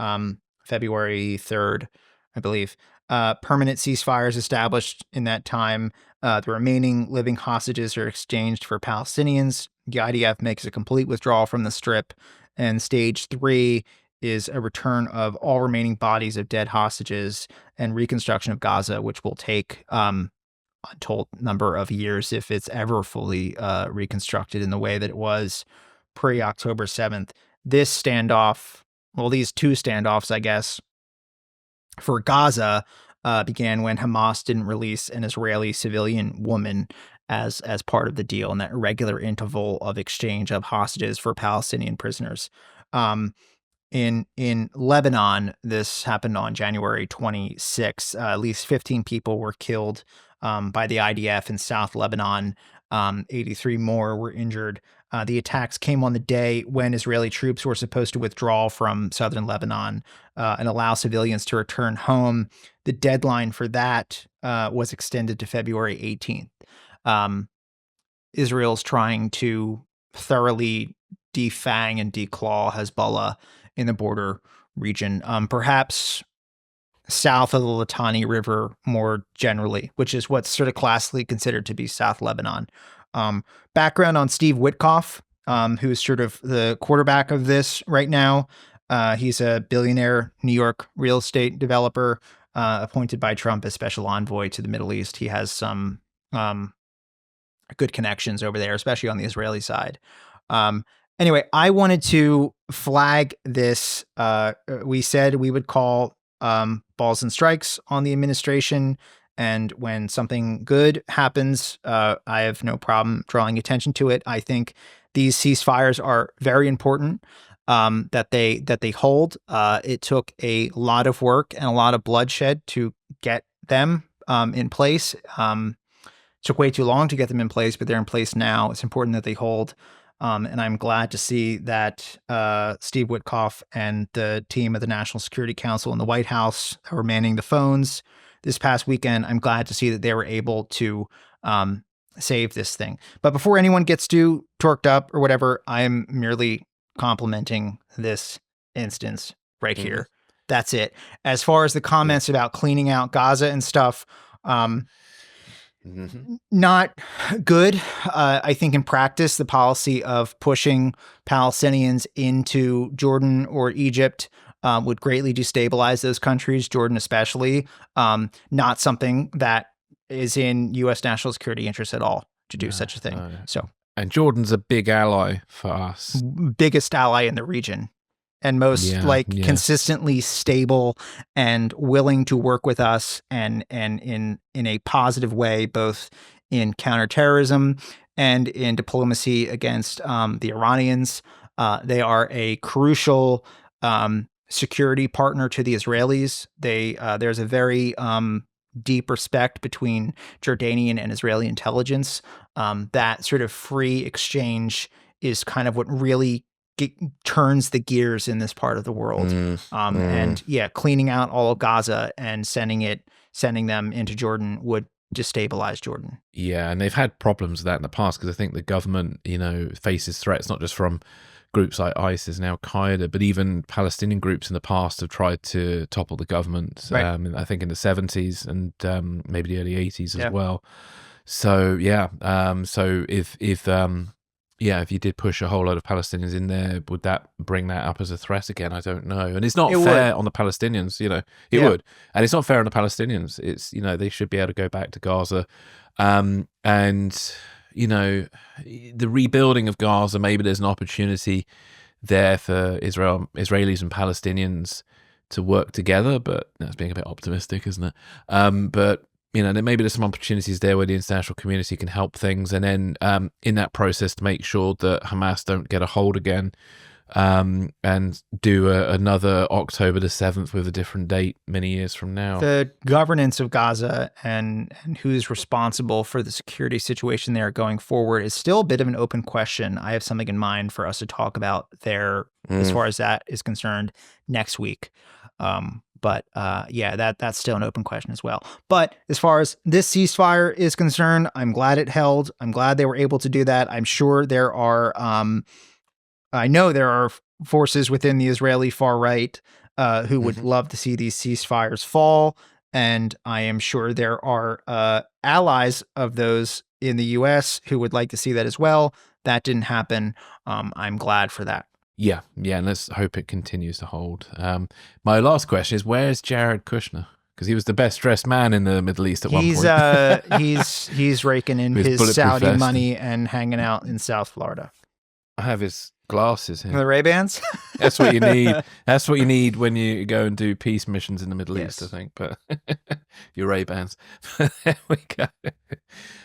February 3rd, I believe. Permanent ceasefires established in that time. The remaining living hostages are exchanged for Palestinians. The IDF makes a complete withdrawal from the Strip. And stage 3 is a return of all remaining bodies of dead hostages and reconstruction of Gaza, which will take untold number of years if it's ever fully reconstructed in the way that it was pre-October 7th. These 2 standoffs, I guess, for Gaza began when Hamas didn't release an Israeli civilian woman as part of the deal, and that irregular interval of exchange of hostages for Palestinian prisoners. In Lebanon, this happened on January 26th. At least 15 people were killed by the IDF in South Lebanon. 83 more were injured. The attacks came on the day when Israeli troops were supposed to withdraw from southern Lebanon and allow civilians to return home. The deadline for that was extended to February 18th. Israel's trying to thoroughly defang and declaw Hezbollah in the border region, perhaps south of the Litani River more generally, which is what's sort of classically considered to be South Lebanon. Background on Steve Witkoff, who's sort of the quarterback of this right now. He's a billionaire New York real estate developer, appointed by Trump as special envoy to the Middle East. He has some good connections over there, especially on the Israeli side. Anyway, I wanted to flag this. We said we would call balls and strikes on the administration. And when something good happens, I have no problem drawing attention to it. I think these ceasefires are very important that they hold. It took a lot of work and a lot of bloodshed to get them in place. Took way too long to get them in place, but they're in place now. It's important that they hold. And I'm glad to see that Steve Witkoff and the team at the National Security Council in the White House were manning the phones this past weekend. I'm glad to see that they were able to save this thing. But before anyone gets too torqued up or whatever, I am merely complimenting this instance right here. That's it. As far as the comments about cleaning out Gaza and stuff, not good. I think in practice, the policy of pushing Palestinians into Jordan or Egypt would greatly destabilize those countries, Jordan especially. Not something that is in U.S. national security interest at all to do such a thing. No. So, And Jordan's a big ally for us. biggest ally in the region, and most consistently stable and willing to work with us, and in a positive way, both in counterterrorism and in diplomacy against the Iranians. They are a crucial security partner to the Israelis. There's a very deep respect between Jordanian and Israeli intelligence. That sort of free exchange is kind of what really turns the gears in this part of the world. And cleaning out all of Gaza and sending them into Jordan would destabilize Jordan. Yeah, and they've had problems with that in the past, because I think the government, faces threats not just from groups like ISIS and Al Qaeda, but even Palestinian groups in the past have tried to topple the government. Right. I think in the 70s and maybe the early 80s as well. So if you did push a whole load of Palestinians in there, would that bring that up as a threat again? I don't know. And it's not fair on the Palestinians, it would. And it's not fair on the Palestinians. It's, they should be able to go back to Gaza. The rebuilding of Gaza, maybe there's an opportunity there for Israelis and Palestinians to work together, but that's being a bit optimistic, isn't it? But maybe there's some opportunities there where the international community can help things, and then in that process to make sure that Hamas don't get a hold again, and do another October the 7th with a different date many years from now. The governance of Gaza and who's responsible for the security situation there going forward is still a bit of an open question. I have something in mind for us to talk about there as far as that is concerned next week. That's still an open question as well. But as far as this ceasefire is concerned, I'm glad it held. I'm glad they were able to do that. I'm sure there are, I know there are forces within the Israeli far right who would love to see these ceasefires fall. And I am sure there are allies of those in the U.S. who would like to see that as well. That didn't happen. I'm glad for that. Yeah, and let's hope it continues to hold. My last question is, where's Jared Kushner? Because he was the best dressed man in the Middle East at one point. He's raking in his Saudi vest. Money and hanging out in South Florida. I have his glasses here. The Ray-Bans? That's what you need. That's what you need when you go and do peace missions in the Middle East, I think. But your Ray-Bans. There we go.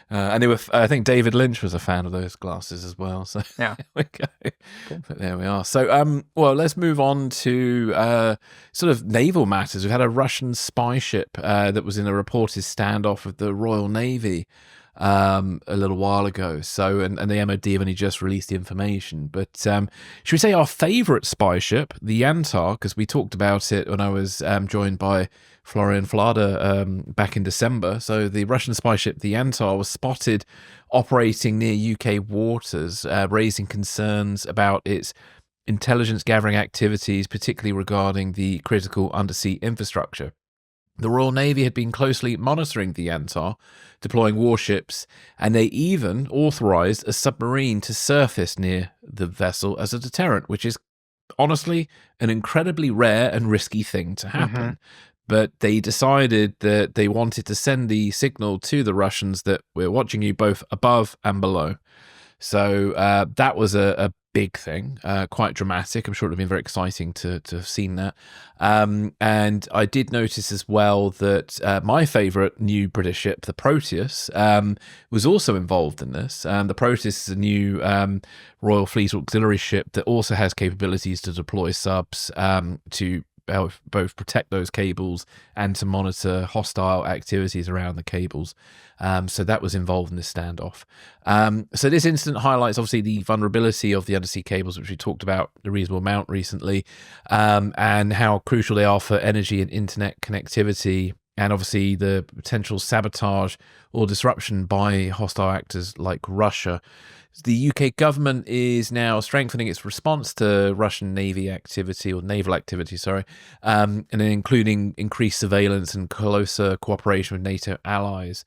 And they were, I think David Lynch was a fan of those glasses as well. So yeah, there we go. Cool. But there we are. So, let's move on to sort of naval matters. We've had a Russian spy ship that was in a reported standoff with the Royal Navy a little while ago. So, and the MOD have only just released the information. But should we say our favourite spy ship, the Yantar, because we talked about it when I was joined by Florian Flada back in December. So the Russian spy ship, the Yantar, was spotted operating near UK waters, raising concerns about its intelligence gathering activities, particularly regarding the critical undersea infrastructure. The Royal Navy had been closely monitoring the Yantar, deploying warships, and they even authorized a submarine to surface near the vessel as a deterrent, which is honestly an incredibly rare and risky thing to happen. But they decided that they wanted to send the signal to the Russians that we're watching you both above and below. So that was a big thing, quite dramatic. I'm sure it would have been very exciting to have seen that. And I did notice as well that my favourite new British ship, the Proteus, was also involved in this. The Proteus is a new Royal Fleet auxiliary ship that also has capabilities to deploy subs to both protect those cables and to monitor hostile activities around the cables. So that was involved in this standoff. So this incident highlights obviously the vulnerability of the undersea cables, which we talked about a reasonable amount recently, and how crucial they are for energy and internet connectivity, and obviously the potential sabotage or disruption by hostile actors like Russia. The UK government is now strengthening its response to Russian Navy activity, or naval activity, and then including increased surveillance and closer cooperation with NATO allies.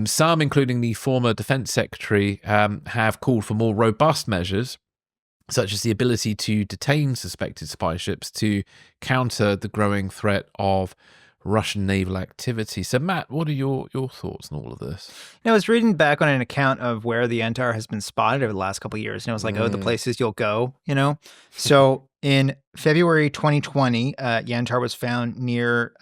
Some, including the former Defence Secretary, have called for more robust measures such as the ability to detain suspected spy ships to counter the growing threat of Russian naval activity. So, Matt, what are your thoughts on all of this? I was reading back on an account of where the Yantar has been spotted over the last couple of years, and it was like, oh, the places you'll go, So in February 2020, Yantar was found near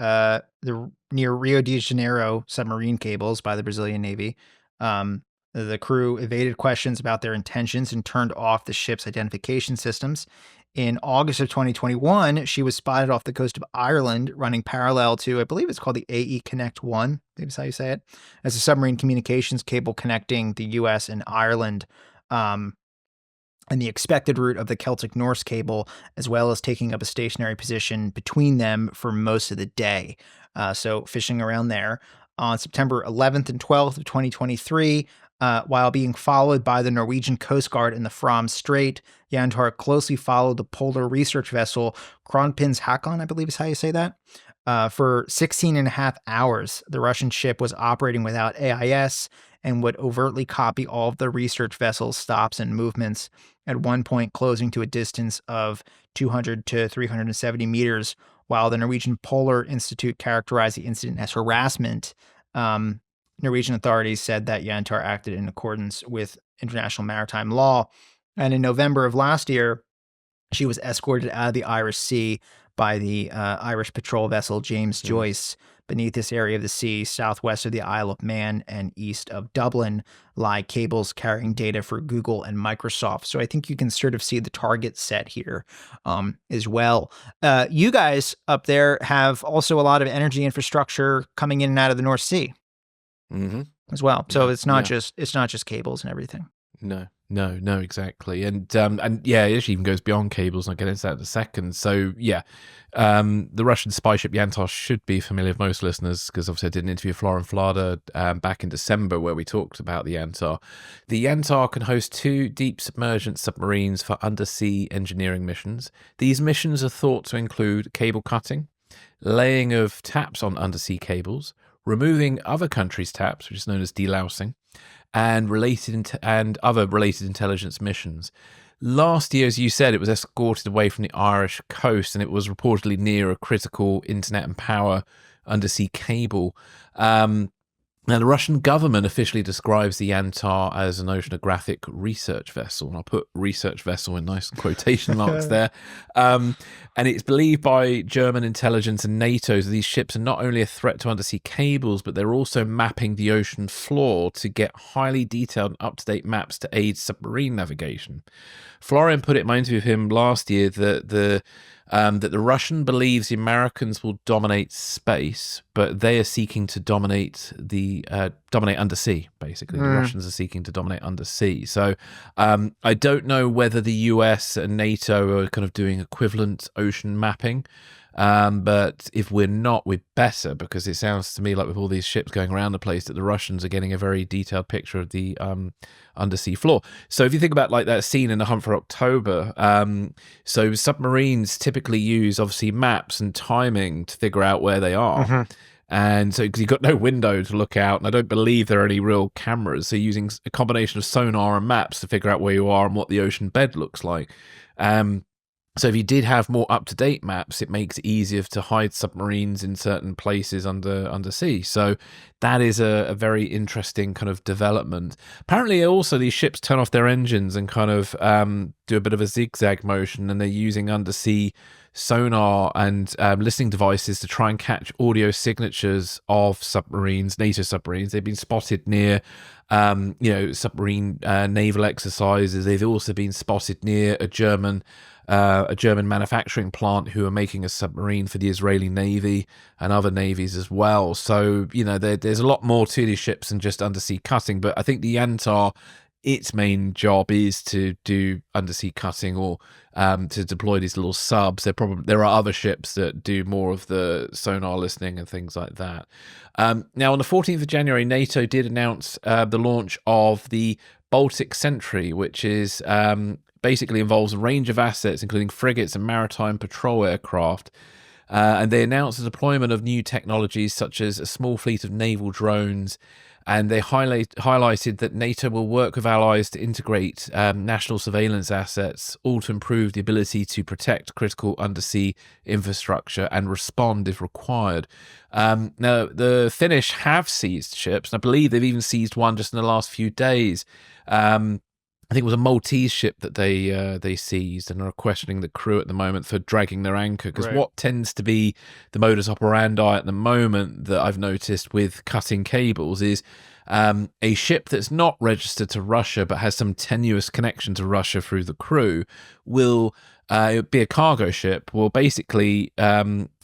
Rio de Janeiro submarine cables by the Brazilian Navy. The crew evaded questions about their intentions and turned off the ship's identification systems. In August of 2021, she was spotted off the coast of Ireland running parallel to, I believe it's called the AE Connect 1, maybe that's how you say it, as a submarine communications cable connecting the U.S. and Ireland, and the expected route of the Celtic Norse cable, as well as taking up a stationary position between them for most of the day. So fishing around there. On September 11th and 12th of 2023, while being followed by the Norwegian Coast Guard in the Fram Strait, Yantar closely followed the polar research vessel Kronprinz Haakon, I believe is how you say that. For 16 and a half hours, the Russian ship was operating without AIS and would overtly copy all of the research vessel's stops and movements, at one point closing to a distance of 200 to 370 meters, while the Norwegian Polar Institute characterized the incident as harassment. Norwegian authorities said that Yantar acted in accordance with international maritime law. And in November of last year, she was escorted out of the Irish Sea by the Irish patrol vessel James Joyce. Beneath this area of the sea, southwest of the Isle of Man and east of Dublin, lie cables carrying data for Google and Microsoft. So I think you can sort of see the target set here as well. You guys up there have also a lot of energy infrastructure coming in and out of the North Sea. As well. So it's not just cables and everything. No, exactly. And yeah, it actually even goes beyond cables, and I'll get into that in a second. So yeah, the Russian spy ship Yantar should be familiar with most listeners, because obviously I did an interview with Florian Flada back in December where we talked about the Yantar. The Yantar can host 2 deep submergent submarines for undersea engineering missions. These missions are thought to include cable cutting, laying of taps on undersea cables, removing other countries' taps, which is known as delousing, and other related intelligence missions. Last year, as you said, it was escorted away from the Irish coast, and it was reportedly near a critical internet and power undersea cable. Now, the Russian government officially describes the Yantar as an oceanographic research vessel, and I'll put research vessel in nice quotation marks there. And it's believed by German intelligence and NATO that these ships are not only a threat to undersea cables, but they're also mapping the ocean floor to get highly detailed and up-to-date maps to aid submarine navigation. Florian put it in my interview with him last year that the Russian believes the Americans will dominate space, but they are seeking to dominate undersea. Basically, the Russians are seeking to dominate undersea. So I don't know whether the US and NATO are kind of doing equivalent ocean mapping. But if we're not, we're better, because it sounds to me like with all these ships going around the place that the Russians are getting a very detailed picture of the undersea floor. So if you think about like that scene in The Hunt for October, so submarines typically use obviously maps and timing to figure out where they are. And so, because you've got no window to look out, and I don't believe there are any real cameras, so using a combination of sonar and maps to figure out where you are and what the ocean bed looks like. So if you did have more up-to-date maps, it makes it easier to hide submarines in certain places undersea. So that is a very interesting kind of development. Apparently, also, these ships turn off their engines and kind of do a bit of a zigzag motion, and they're using undersea sonar and listening devices to try and catch audio signatures of submarines, NATO submarines. They've been spotted near submarine naval exercises. They've also been spotted near a German manufacturing plant who are making a submarine for the Israeli Navy and other navies as well. So, there's a lot more to these ships than just undersea cutting. But I think the Yantar, its main job is to do undersea cutting or to deploy these little subs. There are other ships that do more of the sonar listening and things like that. Now, on the 14th of January, NATO did announce the launch of the Baltic Sentry, which is basically involves a range of assets, including frigates and maritime patrol aircraft. And they announced the deployment of new technologies such as a small fleet of naval drones And they highlighted that NATO will work with allies to integrate national surveillance assets, all to improve the ability to protect critical undersea infrastructure and respond if required. Now, the Finnish have seized ships, and I believe they've even seized one just in the last few days. I think it was a Maltese ship that they seized, and are questioning the crew at the moment for dragging their anchor. Because what tends to be the modus operandi at the moment that I've noticed with cutting cables is a ship that's not registered to Russia but has some tenuous connection to Russia through the crew will be a cargo ship, will basically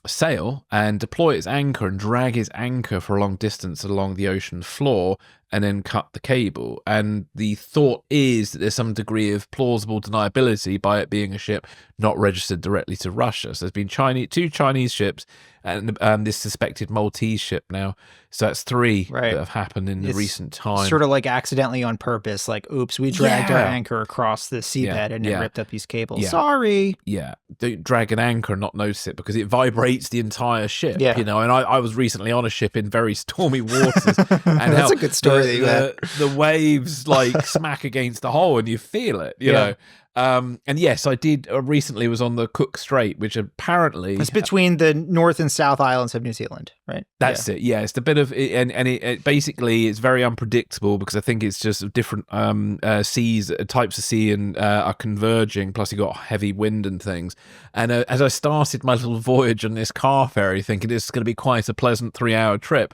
sail and deploy its anchor and drag its anchor for a long distance along the ocean floor and then cut the cable. And the thought is that there's some degree of plausible deniability by it being a ship not registered directly to Russia. So there's been two Chinese ships and this suspected Maltese ship now. So that's three that have happened in the recent time. Sort of like accidentally on purpose, like, oops, we dragged our anchor across the seabed and it ripped up these cables. Sorry. Yeah. Don't drag an anchor and not notice it because it vibrates the entire ship, you know. And I was recently on a ship in very stormy waters. And that's a good story. The waves like smack against the hull and you feel it, you know. And yes, I did recently was on the Cook Strait, which apparently it's between the North and South Islands of New Zealand, right? That's it. Yeah, it's a bit of and it basically it's very unpredictable because I think it's just different seas, types of sea, and are converging. Plus, you got heavy wind and things. And as I started my little voyage on this car ferry, thinking this is going to be quite a pleasant 3-hour trip,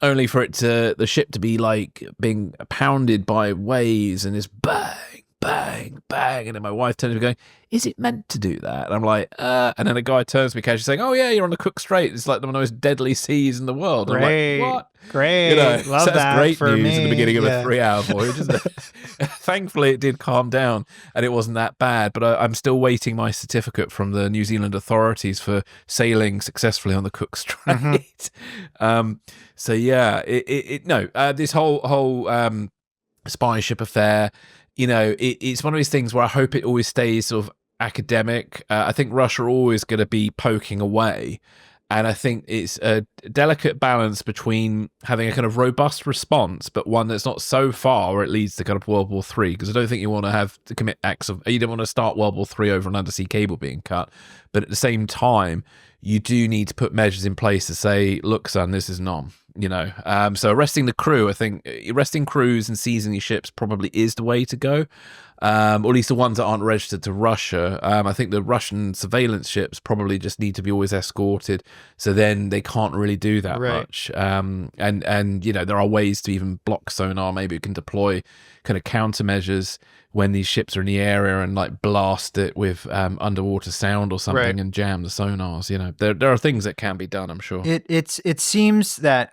only for the ship to be like being pounded by waves and this bang, bang, bang. And then my wife turns to me going, is it meant to do that? And I'm like, and then a guy turns to me casually saying, oh yeah, you're on the Cook Strait. It's like one of the most deadly seas in the world. Great. I'm like, what? Great. You know, Love so that's that great for news me. in the beginning of a 3-hour voyage, isn't it? Thankfully, it did calm down and it wasn't that bad. But I'm still waiting my certificate from the New Zealand authorities for sailing successfully on the Cook Strait. So yeah, this whole spy ship affair, you know, it's one of these things where I hope it always stays sort of academic. I think Russia are always going to be poking away. And I think it's a delicate balance between having a kind of robust response, but one that's not so far where it leads to kind of World War III. Because I don't think you want to commit acts of, you don't want to start World War III over an undersea cable being cut. But at the same time, you do need to put measures in place to say, look, son, this is non, you know. So arresting the crew, I think arresting crews and seizing these ships probably is the way to go. Or at least the ones that aren't registered to Russia. I think the Russian surveillance ships probably just need to be always escorted, so then they can't really do that much. And you know, there are ways to even block sonar. Maybe you can deploy kind of countermeasures when these ships are in the area and like blast it with underwater sound or something and jam the sonars. You know, there are things that can be done, I'm sure. It seems that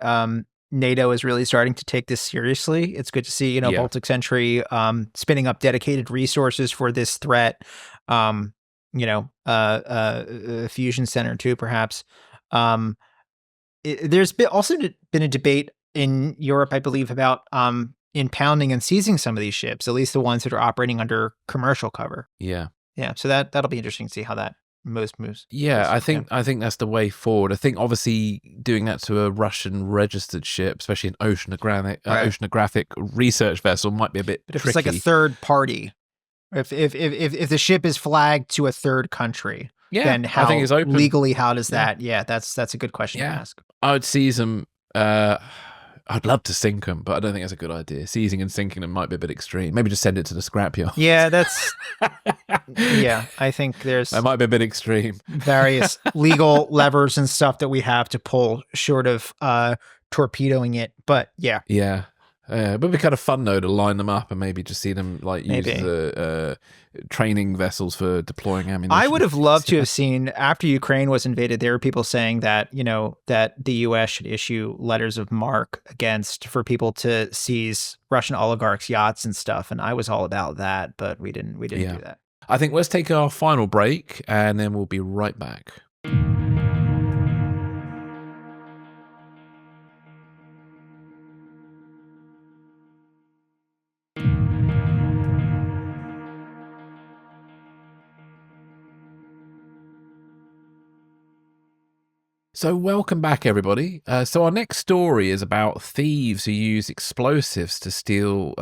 NATO is really starting to take this seriously. It's good to see, you know, Baltic Sentry spinning up dedicated resources for this threat. You know, a fusion center too, perhaps. There's also been a debate in Europe, I believe, about impounding and seizing some of these ships, at least the ones that are operating under commercial cover. Yeah. So that'll be interesting to see how that moves. Yeah, I think that's the way forward. I think obviously doing that to a Russian registered ship, especially an oceanographic research vessel, might be a bit. But if tricky. It's like a third party, if the ship is flagged to a third country, then how, I think it's open. Legally, how does that? Yeah, that's a good question to ask. I would seize them. I'd love to sink them, but I don't think that's a good idea. Seizing and sinking them might be a bit extreme. Maybe just send it to the scrapyard. Yeah, that's. Yeah, I think that might be a bit extreme. Various legal levers and stuff that we have to pull short of torpedoing it, but yeah. But it'd be kind of fun though to line them up and maybe just see them like use the training vessels for deploying ammunition. I would have loved to have seen, after Ukraine was invaded, there were people saying that, you know, that the US should issue letters of marque for people to seize Russian oligarchs' yachts and stuff, and I was all about that, but we didn't do that. I think let's take our final break and then we'll be right back. So welcome back, everybody. So our next story is about thieves who use explosives to steal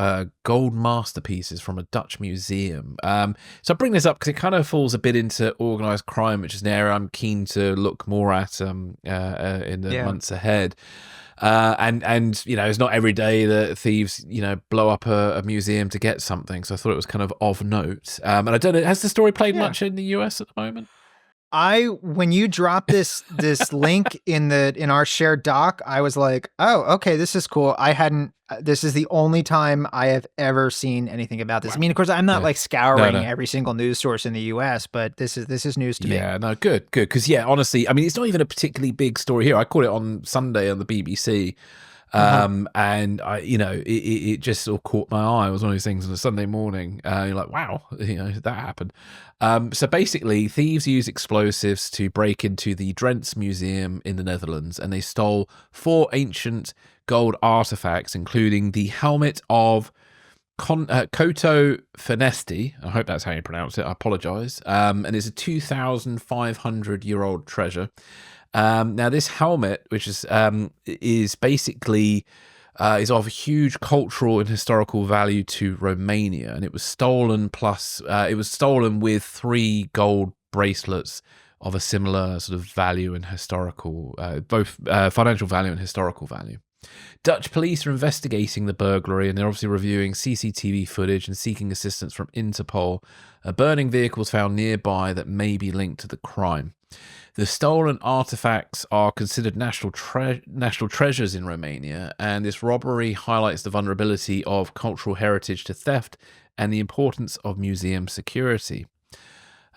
gold masterpieces from a Dutch museum. So I bring this up because it kind of falls a bit into organised crime, which is an area I'm keen to look more at in the months ahead. And you know, it's not every day that thieves, you know, blow up a museum to get something. So I thought it was kind of note. And I don't know, has the story played much in the US at the moment? When you dropped this link in our shared doc, I was like, oh, okay, this is cool. This is the only time I have ever seen anything about this. Wow. I mean, of course, I'm not like scouring every single news source in the US, but this is news to me. Yeah, no, good. Because honestly, I mean, it's not even a particularly big story here. I caught it on Sunday on the BBC. And it just sort of caught my eye. It was one of those things on a Sunday morning. You're like, wow, that happened. So basically, thieves use explosives to break into the Drents Museum in the Netherlands, and they stole 4 ancient gold artifacts, including the helmet of Koto Fenesti. I hope that's how you pronounce it. I apologize. And it's a 2,500-year-old treasure. Now, this helmet, which is basically is of huge cultural and historical value to Romania, and it was stolen. Plus, it was stolen with 3 gold bracelets of a similar sort of value and historical, both financial value and historical value. Dutch police are investigating the burglary, and they're obviously reviewing CCTV footage and seeking assistance from Interpol. Burning vehicles found nearby that may be linked to the crime. The stolen artifacts are considered national treasures in Romania, and this robbery highlights the vulnerability of cultural heritage to theft and the importance of museum security.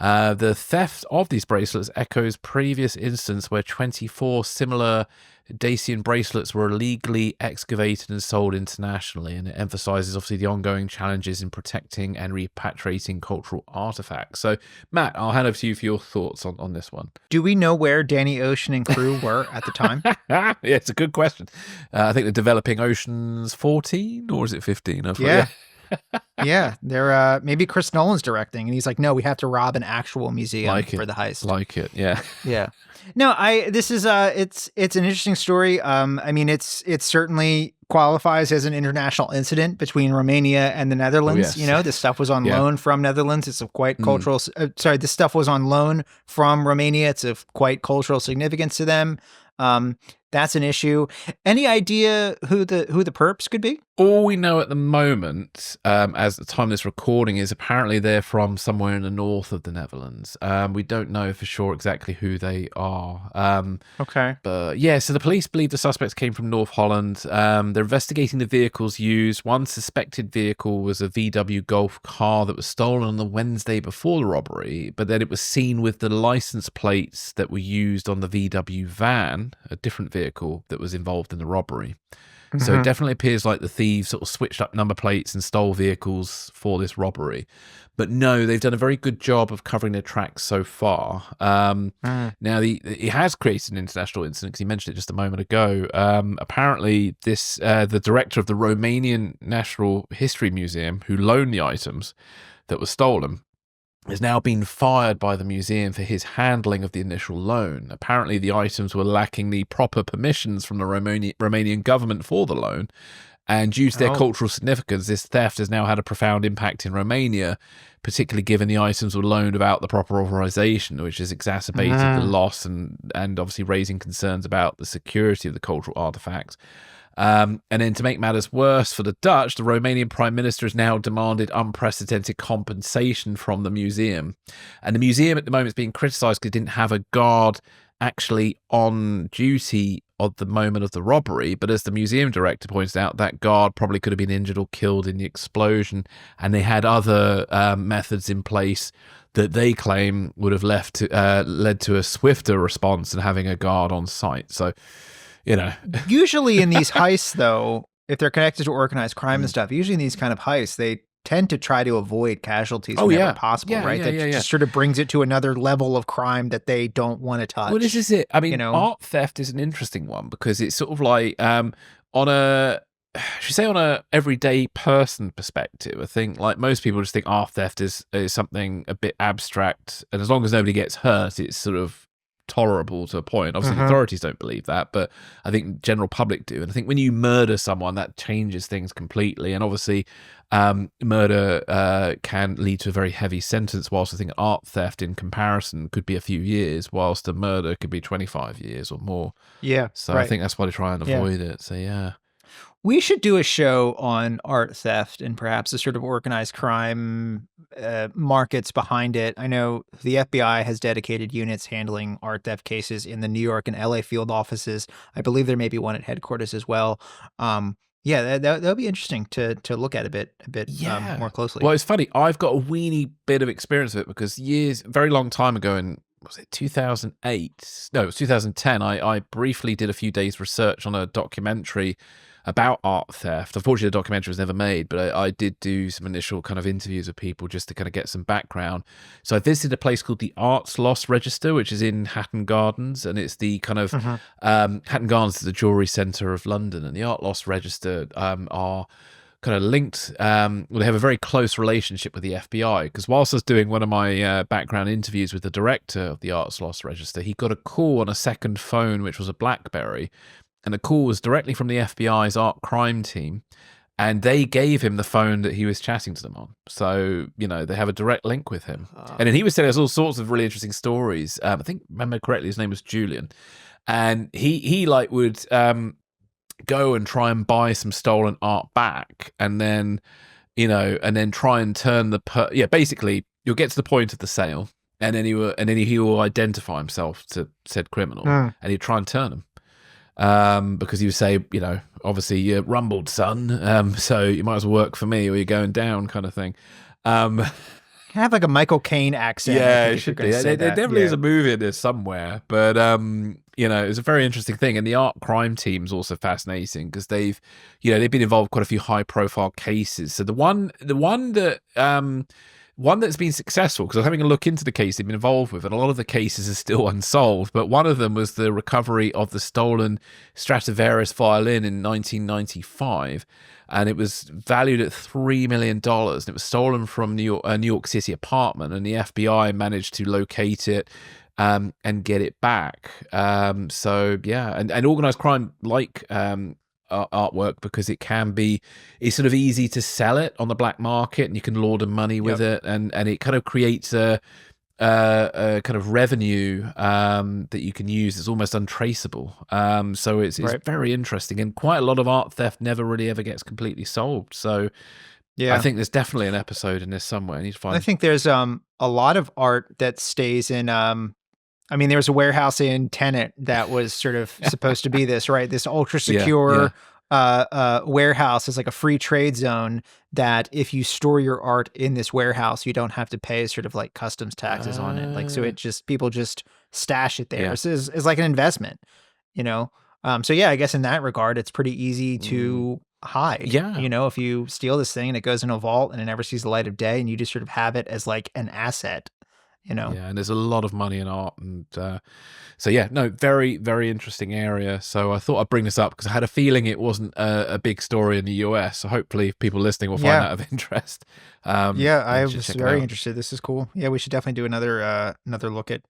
The theft of these bracelets echoes previous instance where 24 similar Dacian bracelets were illegally excavated and sold internationally, and it emphasizes obviously the ongoing challenges in protecting and repatriating cultural artifacts. So, Matt, I'll hand over to you for your thoughts on this one. Do we know where Danny Ocean and crew were at the time? Yeah, it's a good question. I think they're developing Ocean's 14, or is it 15? Yeah, they're maybe Chris Nolan's directing, and he's like, no, we have to rob an actual museum for the heist. Yeah. No, this is it's an interesting story. I mean, it's certainly qualifies as an international incident between Romania and the Netherlands. Oh, yes. You know, this stuff was on loan from Netherlands. It's of quite cultural. This stuff was on loan from Romania. It's of quite cultural significance to them. That's an issue. Any idea who the perps could be? All we know at the moment, as the time of this recording, is apparently they're from somewhere in the north of the Netherlands. We don't know for sure exactly who they are. Okay. But yeah, so the police believe the suspects came from North Holland. They're investigating the vehicles used. One suspected vehicle was a VW Golf car that was stolen on the Wednesday before the robbery, but then it was seen with the license plates that were used on the VW van, a different vehicle that was involved in the robbery. So it definitely appears like the thieves sort of switched up number plates and stole vehicles for this robbery. But no, they've done a very good job of covering their tracks so far. Now, it has created an international incident because he mentioned it just a moment ago. Apparently, the director of the Romanian National History Museum, who loaned the items that were stolen, has now been fired by the museum for his handling of the initial loan. Apparently, the items were lacking the proper permissions from the Romanian government for the loan, and due to their cultural significance, this theft has now had a profound impact in Romania, particularly given the items were loaned without the proper authorization, which has exacerbated the loss and obviously raising concerns about the security of the cultural artifacts. And then to make matters worse for the Dutch, the Romanian Prime Minister has now demanded unprecedented compensation from the museum. And the museum at the moment is being criticised because it didn't have a guard actually on duty at the moment of the robbery. But as the museum director points out, that guard probably could have been injured or killed in the explosion. And they had other methods in place that they claim would have led to a swifter response than having a guard on site. So, you know, usually in these heists, though, if they're connected to organized crime and stuff, usually in these kind of heists, they tend to try to avoid casualties whenever possible, right? That just sort of brings it to another level of crime that they don't want to touch. Well, this is it. I mean, art theft is an interesting one because it's sort of like on a everyday person perspective, I think like most people just think art theft is something a bit abstract, and as long as nobody gets hurt, it's sort of tolerable to a point. Obviously, the authorities don't believe that, but I think general public do. And I think when you murder someone, that changes things completely. And obviously, murder can lead to a very heavy sentence, whilst I think art theft in comparison could be a few years, whilst a murder could be 25 years or more. Yeah. So I think that's why they try and avoid it. So yeah. We should do a show on art theft and perhaps the sort of organized crime markets behind it. I know the FBI has dedicated units handling art theft cases in the New York and LA field offices. I believe there may be one at headquarters as well. Yeah, that'll be interesting to look at a bit more closely. Well, it's funny. I've got a weeny bit of experience of it because very long time ago was it 2008? No, it was 2010. I briefly did a few days research on a documentary about art theft. Unfortunately, the documentary was never made, but I did do some initial kind of interviews with people just to kind of get some background. So I visited a place called the Arts Loss Register, which is in Hatton Gardens, and it's the kind of Hatton Gardens is the jewelry centre of London, and the Art Loss Register are kind of linked. They have a very close relationship with the FBI, because whilst I was doing one of my background interviews with the director of the Arts Loss Register, he got a call on a second phone, which was a BlackBerry. And the call was directly from the FBI's art crime team, and they gave him the phone that he was chatting to them on. So, they have a direct link with him. And then he was telling us all sorts of really interesting stories. I think, remember correctly, his name was Julian. And he would go and try and buy some stolen art back, and then, and then try and turn basically, you'll get to the point of the sale, and then he will identify himself to said criminal, and he'd try and turn him. Because he would say, obviously you're rumbled, son, so you might as well work for me or you're going down, kind of thing. Have like a Michael Caine accent. Yeah, it should be. There definitely is a movie in there somewhere, but it's a very interesting thing. And the art crime team is also fascinating because they've been involved in quite a few high profile cases. So the one that's been successful, because I was having a look into the case they've been involved with, and a lot of the cases are still unsolved, but one of them was the recovery of the stolen Stradivarius violin in 1995, and it was valued at $3 million, and it was stolen from a New York City apartment, and the FBI managed to locate it and get it back. So yeah, and organized crime artwork, because it's sort of easy to sell it on the black market, and you can launder money with it, and it kind of creates a kind of revenue that you can use. It's almost untraceable. So it's very interesting, and quite a lot of art theft never really ever gets completely solved. So I think there's definitely an episode in this somewhere. I need to find. I think there's a lot of art that stays in. There was a warehouse in Tenet that was sort of supposed to be this, right? This ultra secure warehouse is like a free trade zone that if you store your art in this warehouse, you don't have to pay sort of like customs taxes on it. Like, so people just stash it there. It's like an investment, So yeah, I guess in that regard, it's pretty easy to hide. Yeah. If you steal this thing and it goes in a vault and it never sees the light of day, and you just sort of have it as like an asset. Yeah, and there's a lot of money in art, and so yeah, no, very, very interesting area. So I thought I'd bring this up because I had a feeling it wasn't a big story in the US. So hopefully people listening will find that of interest. I was very interested. This is cool. Yeah, we should definitely do another look at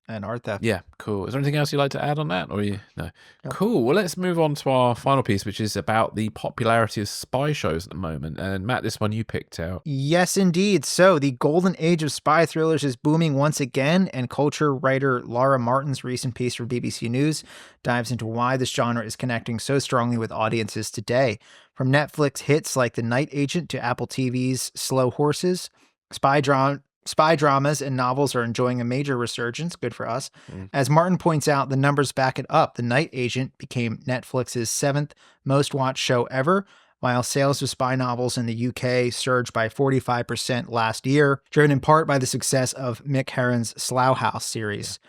an art theft. Yeah, cool. Is there anything else you'd like to add on that, or no? Cool. Well, let's move on to our final piece, which is about the popularity of spy shows at the moment. And Matt, this one you picked out. Yes, indeed. So the golden age of spy thrillers is booming once again, and culture writer Laura Martin's recent piece for BBC News dives into why this genre is connecting so strongly with audiences today. From Netflix hits like The Night Agent to Apple TV's Slow Horses, spy dramas and novels are enjoying a major resurgence. Good for us. As Martin points out, the numbers back it up. The Night Agent became Netflix's 7th most watched show ever, while sales of spy novels in the UK surged by 45% last year, driven in part by the success of Mick Herron's Slough House series.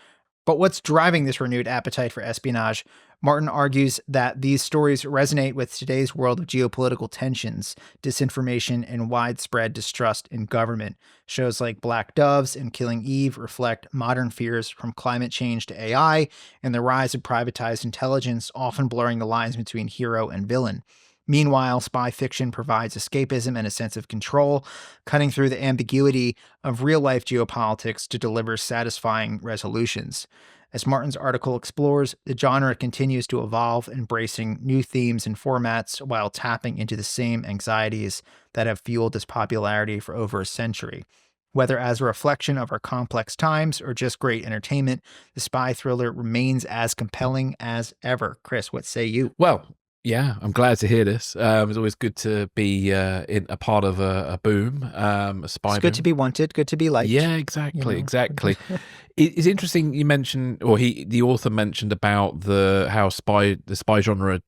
But what's driving this renewed appetite for espionage? Martin argues that these stories resonate with today's world of geopolitical tensions, disinformation, and widespread distrust in government. Shows like Black Doves and Killing Eve reflect modern fears from climate change to AI and the rise of privatized intelligence, often blurring the lines between hero and villain. Meanwhile, spy fiction provides escapism and a sense of control, cutting through the ambiguity of real-life geopolitics to deliver satisfying resolutions. As Martin's article explores, the genre continues to evolve, embracing new themes and formats while tapping into the same anxieties that have fueled its popularity for over a century. Whether as a reflection of our complex times or just great entertainment, the spy thriller remains as compelling as ever. Chris, what say you? Well, yeah, I'm glad to hear this. It's always good to be in a part of a boom, a spy It's boom. good to be wanted, good to be liked. Yeah, exactly, exactly. It's interesting you mentioned, or the author mentioned about how the spy genre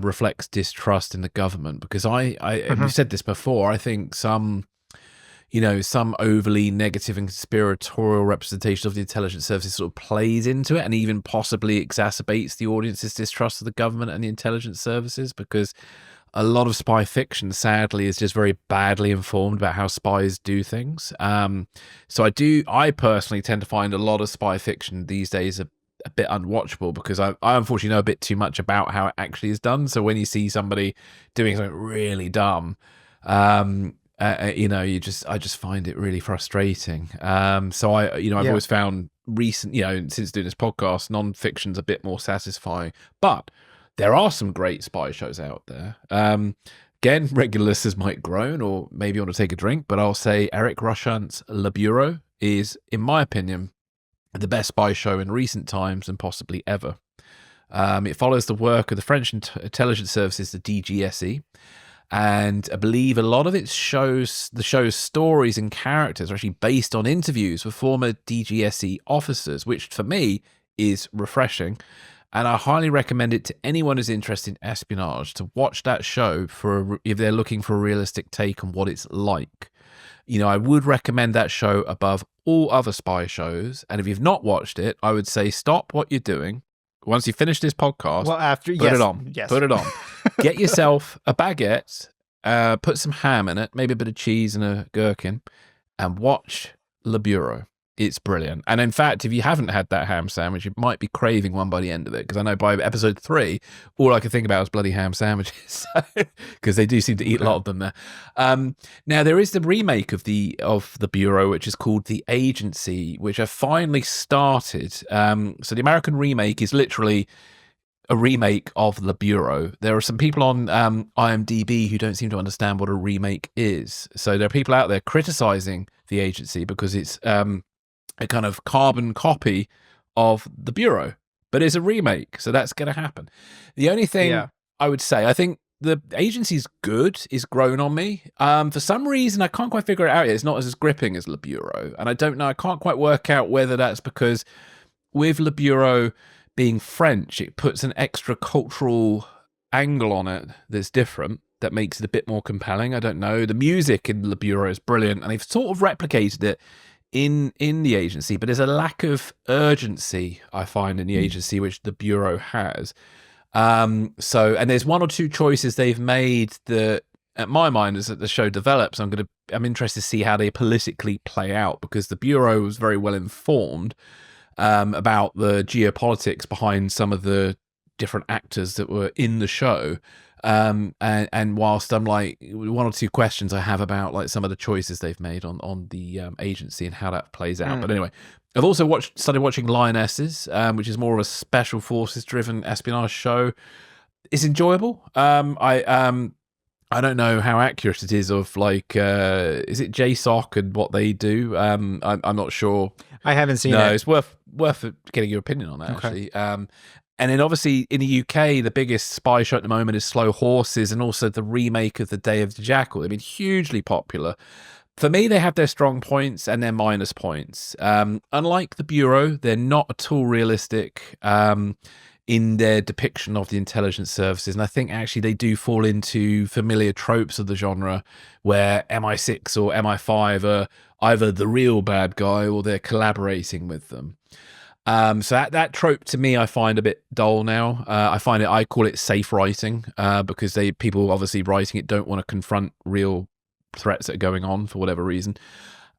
reflects distrust in the government, because and we've said this before, I think some overly negative and conspiratorial representation of the intelligence services sort of plays into it and even possibly exacerbates the audience's distrust of the government and the intelligence services, because a lot of spy fiction, sadly, is just very badly informed about how spies do things. So I personally tend to find a lot of spy fiction these days a bit unwatchable, because I unfortunately know a bit too much about how it actually is done. So when you see somebody doing something really dumb, I just find it really frustrating. So I've always found since doing this podcast, non-fiction's a bit more satisfying, but there are some great spy shows out there. Again, regular listeners might groan or maybe want to take a drink, but I'll say Eric Rochant's Le Bureau is, in my opinion, the best spy show in recent times and possibly ever. It follows the work of the French intelligence services, the DGSE, and I believe a lot of the show's stories and characters are actually based on interviews with former DGSE officers, which for me is refreshing. And I highly recommend it to anyone who's interested in espionage to watch that show if they're looking for a realistic take on what it's like. I would recommend that show above all other spy shows. And if you've not watched it, I would say stop what you're doing. Once you finish this podcast, put it on. Yes. Put it on. Get yourself a baguette, put some ham in it, maybe a bit of cheese and a gherkin, and watch Le Bureau. It's brilliant. And in fact, if you haven't had that ham sandwich, you might be craving one by the end of it, because I know by episode 3, all I could think about was bloody ham sandwiches, because they do seem to eat a lot of them there. Now, there is the remake of the Bureau, which is called The Agency, which have finally started. So the American remake is literally a remake of Le Bureau. There are some people on IMDb who don't seem to understand what a remake is. So there are people out there criticizing The Agency because it's a kind of carbon copy of the Bureau, but it's a remake, so that's going to happen. The only thing I would say, I think the Agency's good is grown on me. For some reason, I can't quite figure it out yet. It's not as gripping as Le Bureau, and I don't know. I can't quite work out whether that's because with Le Bureau being French, it puts an extra cultural angle on it that's different, that makes it a bit more compelling. I don't know. The music in Le Bureau is brilliant, and they've sort of replicated it in the Agency, but there's a lack of urgency, I find, in the Agency, which the Bureau has. And there's one or two choices they've made that, at my mind, as the show develops, I'm interested to see how they politically play out, because the Bureau was very well informed about the geopolitics behind some of the different actors that were in the show. And whilst I'm like, one or two questions I have about like some of the choices they've made on the Agency and how that plays out. But anyway, I've also started watching Lionesses, which is more of a special forces driven espionage show. It's enjoyable. I don't know how accurate it is of like, is it JSOC and what they do? I'm not sure. I haven't seen it. No, it's worth getting your opinion on that, actually. And then obviously in the UK, the biggest spy show at the moment is Slow Horses, and also the remake of The Day of the Jackal. They've been hugely popular. For me, they have their strong points and their minus points. Unlike the Bureau, they're not at all realistic in their depiction of the intelligence services. And I think actually they do fall into familiar tropes of the genre, where MI6 or MI5 are either the real bad guy or they're collaborating with them. So that trope to me, I find a bit dull now. I call it safe writing, because people obviously writing it don't want to confront real threats that are going on for whatever reason.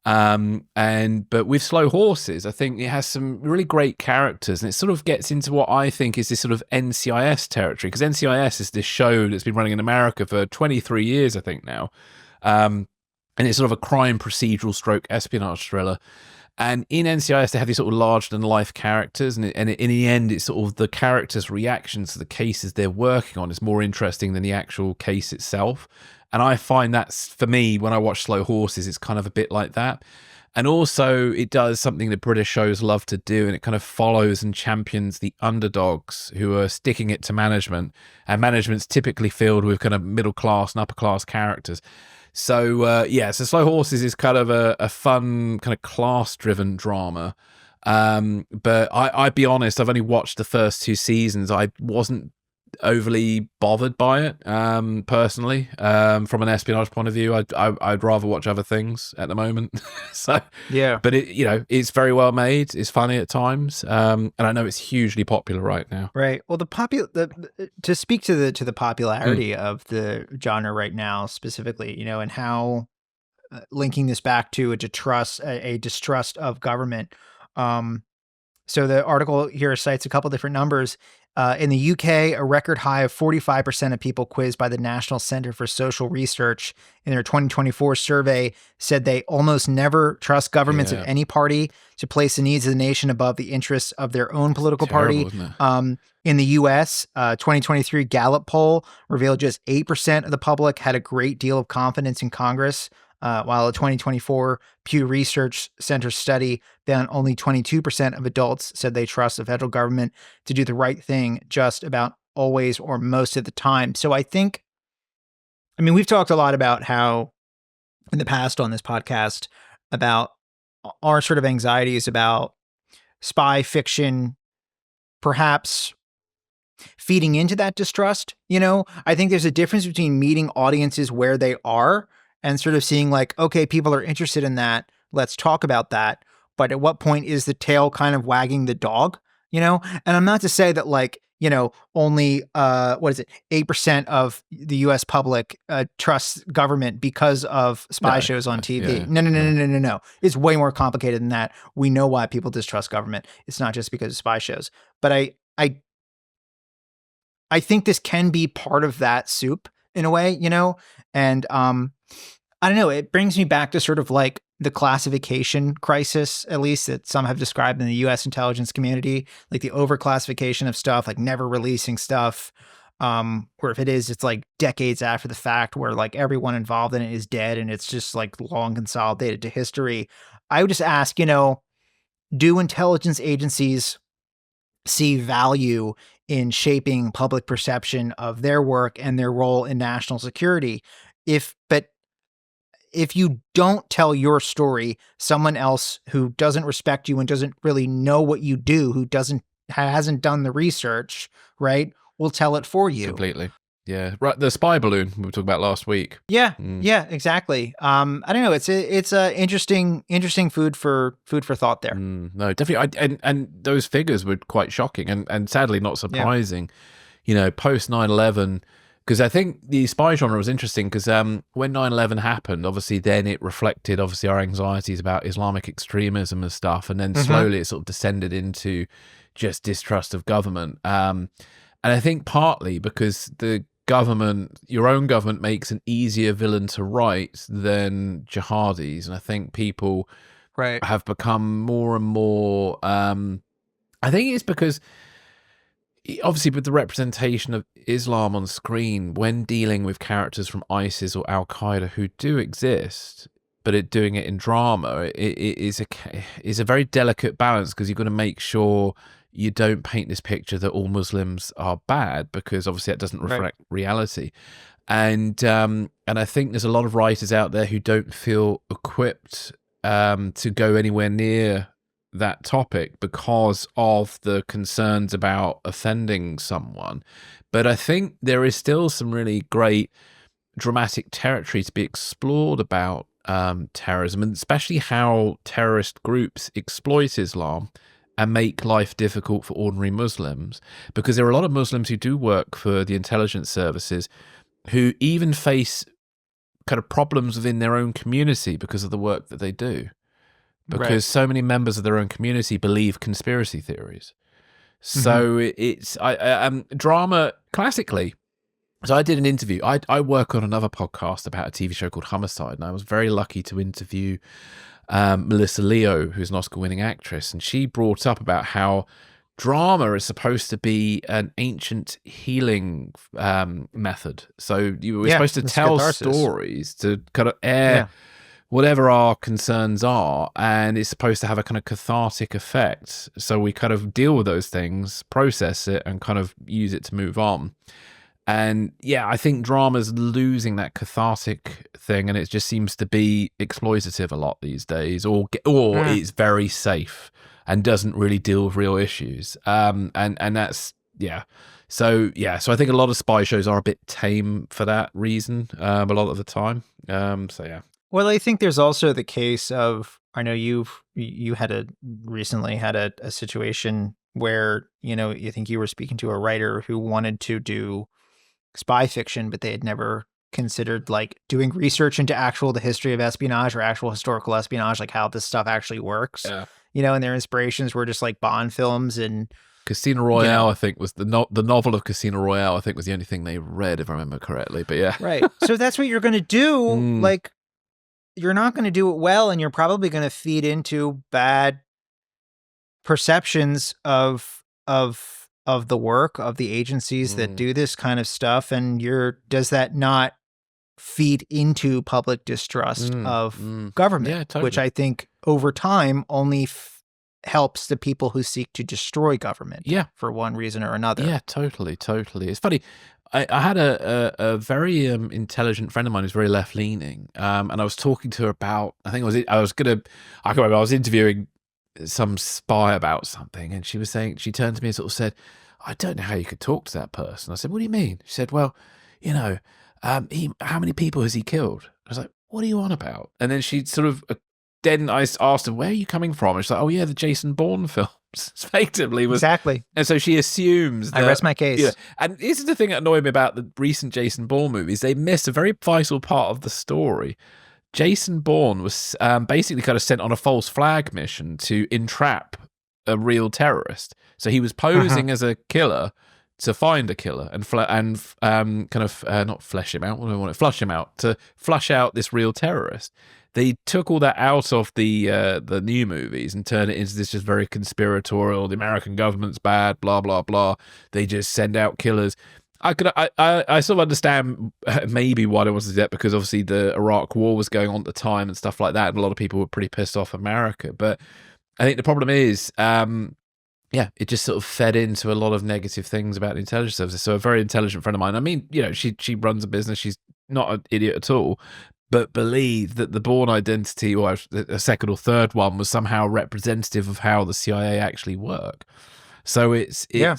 But with Slow Horses, I think it has some really great characters, and it sort of gets into what I think is this sort of NCIS territory, because NCIS is this show that's been running in America for 23 years, I think now. And it's sort of a crime procedural stroke espionage thriller. And in NCIS, they have these sort of larger-than-life characters, and in the end, it's sort of the characters' reactions to the cases they're working on is more interesting than the actual case itself. And I find that's, for me, when I watch Slow Horses, it's kind of a bit like that. And also, it does something that British shows love to do, and it kind of follows and champions the underdogs who are sticking it to management. And management's typically filled with kind of middle-class and upper-class characters. So, so Slow Horses is kind of a fun, kind of class-driven drama. But I'd be honest, I've only watched the first 2 seasons. I wasn't overly bothered by it, personally. From an espionage point of view, I'd rather watch other things at the moment. So, yeah. But it's very well made. It's funny at times, and I know it's hugely popular right now. Right. Well, to speak to the popularity of the genre right now, specifically, and how linking this back to a distrust of government. So the article here cites a couple different numbers. In the UK, a record high of 45% of people quizzed by the National Center for Social Research in their 2024 survey said they almost never trust governments of any party to place the needs of the nation above the interests of their own political party. In the US, 2023 Gallup poll revealed just 8% of the public had a great deal of confidence in Congress, while a 2024 Pew Research Center study found only 22% of adults said they trust the federal government to do the right thing just about always or most of the time. So we've talked a lot about how in the past on this podcast about our sort of anxieties about spy fiction perhaps feeding into that distrust. I think there's a difference between meeting audiences where they are and sort of seeing like, okay, people are interested in that. Let's talk about that. But at what point is the tail kind of wagging the dog, And I'm not to say that only, 8% of the US public trusts government because of spy shows on TV. Yeah. No. It's way more complicated than that. We know why people distrust government. It's not just because of spy shows. But I think this can be part of that soup in a way, and I don't know, it brings me back to sort of like the classification crisis, at least that some have described in the US intelligence community, like the overclassification of stuff, like never releasing stuff, where if it is, it's like decades after the fact where like everyone involved in it is dead and it's just like long consolidated to history. I would just ask, do intelligence agencies see value in shaping public perception of their work and their role in national security? If you don't tell your story, someone else who doesn't respect you and doesn't really know what you do, who hasn't done the research, right, will tell it for you. Completely. Yeah. Right. The spy balloon we were talking about last week. Yeah. Yeah, exactly. I don't know. It's a interesting food for thought there. No, definitely. And those figures were quite shocking and sadly not surprising. Post 9/11, because I think the spy genre was interesting because when 9/11 happened, obviously then it reflected our anxieties about Islamic extremism and stuff, and then slowly it sort of descended into just distrust of government. And I think partly because your own government makes an easier villain to write than jihadis, and I think people have become more and more. I think it's because, obviously, with the representation of Islam on screen, when dealing with characters from ISIS or Al Qaeda who do exist, but doing it in drama, it is a very delicate balance because you've got to make sure you don't paint this picture that all Muslims are bad, because obviously that doesn't reflect reality. And I think there's a lot of writers out there who don't feel equipped to go anywhere near that topic because of the concerns about offending someone. But I think there is still some really great dramatic territory to be explored about terrorism, and especially how terrorist groups exploit Islam and make life difficult for ordinary Muslims, because there are a lot of Muslims who do work for the intelligence services who even face kind of problems within their own community because of the work that they do. Because so many members of their own community believe conspiracy theories. So it's drama classically. So I did an interview. I work on another podcast about a TV show called Homicide, and I was very lucky to interview Melissa Leo, who's an Oscar-winning actress, and she brought up about how drama is supposed to be an ancient healing method. So we're supposed to tell stories to kind of air whatever our concerns are, and it's supposed to have a kind of cathartic effect. So we kind of deal with those things, process it, and kind of use it to move on. And yeah, I think drama's losing that cathartic thing, and it just seems to be exploitative a lot these days, or it's very safe and doesn't really deal with real issues. And that's So I think a lot of spy shows are a bit tame for that reason, a lot of the time. Well, I think there's also the case of, I know you recently had a situation where, you think you were speaking to a writer who wanted to do spy fiction, but they had never considered like doing research into the history of espionage or actual historical espionage, like how this stuff actually works. And their inspirations were just like Bond films and Casino Royale. I think was the novel of Casino Royale. I think was the only thing they read, if I remember correctly. But yeah, right. So that's what you're going to do. Like, you're not going to do it well, and you're probably going to feed into bad perceptions of the work of the agencies that do this kind of stuff. And does that not feed into public distrust of government, totally. Which I think over time only helps the people who seek to destroy government for one reason or another. Yeah, totally. It's funny. I had a very intelligent friend of mine who's very left leaning, and I was talking to her about, I can't remember, I was interviewing some spy about something, and she turned to me and sort of said, I don't know how you could talk to that person. I said, what do you mean? She said, well, how many people has he killed? I was like, what are you on about? And then she sort of, then I asked her, where are you coming from? And she's like, oh yeah, the Jason Bourne films. Effectively was exactly. And so she assumes that, I rest my case. And this is the thing that annoyed me about the recent Jason Bourne movies. They missed a very vital part of the story. Jason Bourne was basically kind of sent on a false flag mission to entrap a real terrorist. So he was posing as a killer to find a killer and not flesh him out. What do I want? Flush him out, to flush out this real terrorist. They took all that out of the new movies and turned it into this just very conspiratorial. The American government's bad, blah blah blah. They just send out killers. I sort of understand maybe why they wanted to do that, because obviously the Iraq War was going on at the time and stuff like that, and a lot of people were pretty pissed off America. But I think the problem is, it just sort of fed into a lot of negative things about the intelligence services. So a very intelligent friend of mine, I mean, she runs a business. She's not an idiot at all, but believed that the Bourne Identity, or a second or third one, was somehow representative of how the CIA actually work. So it's And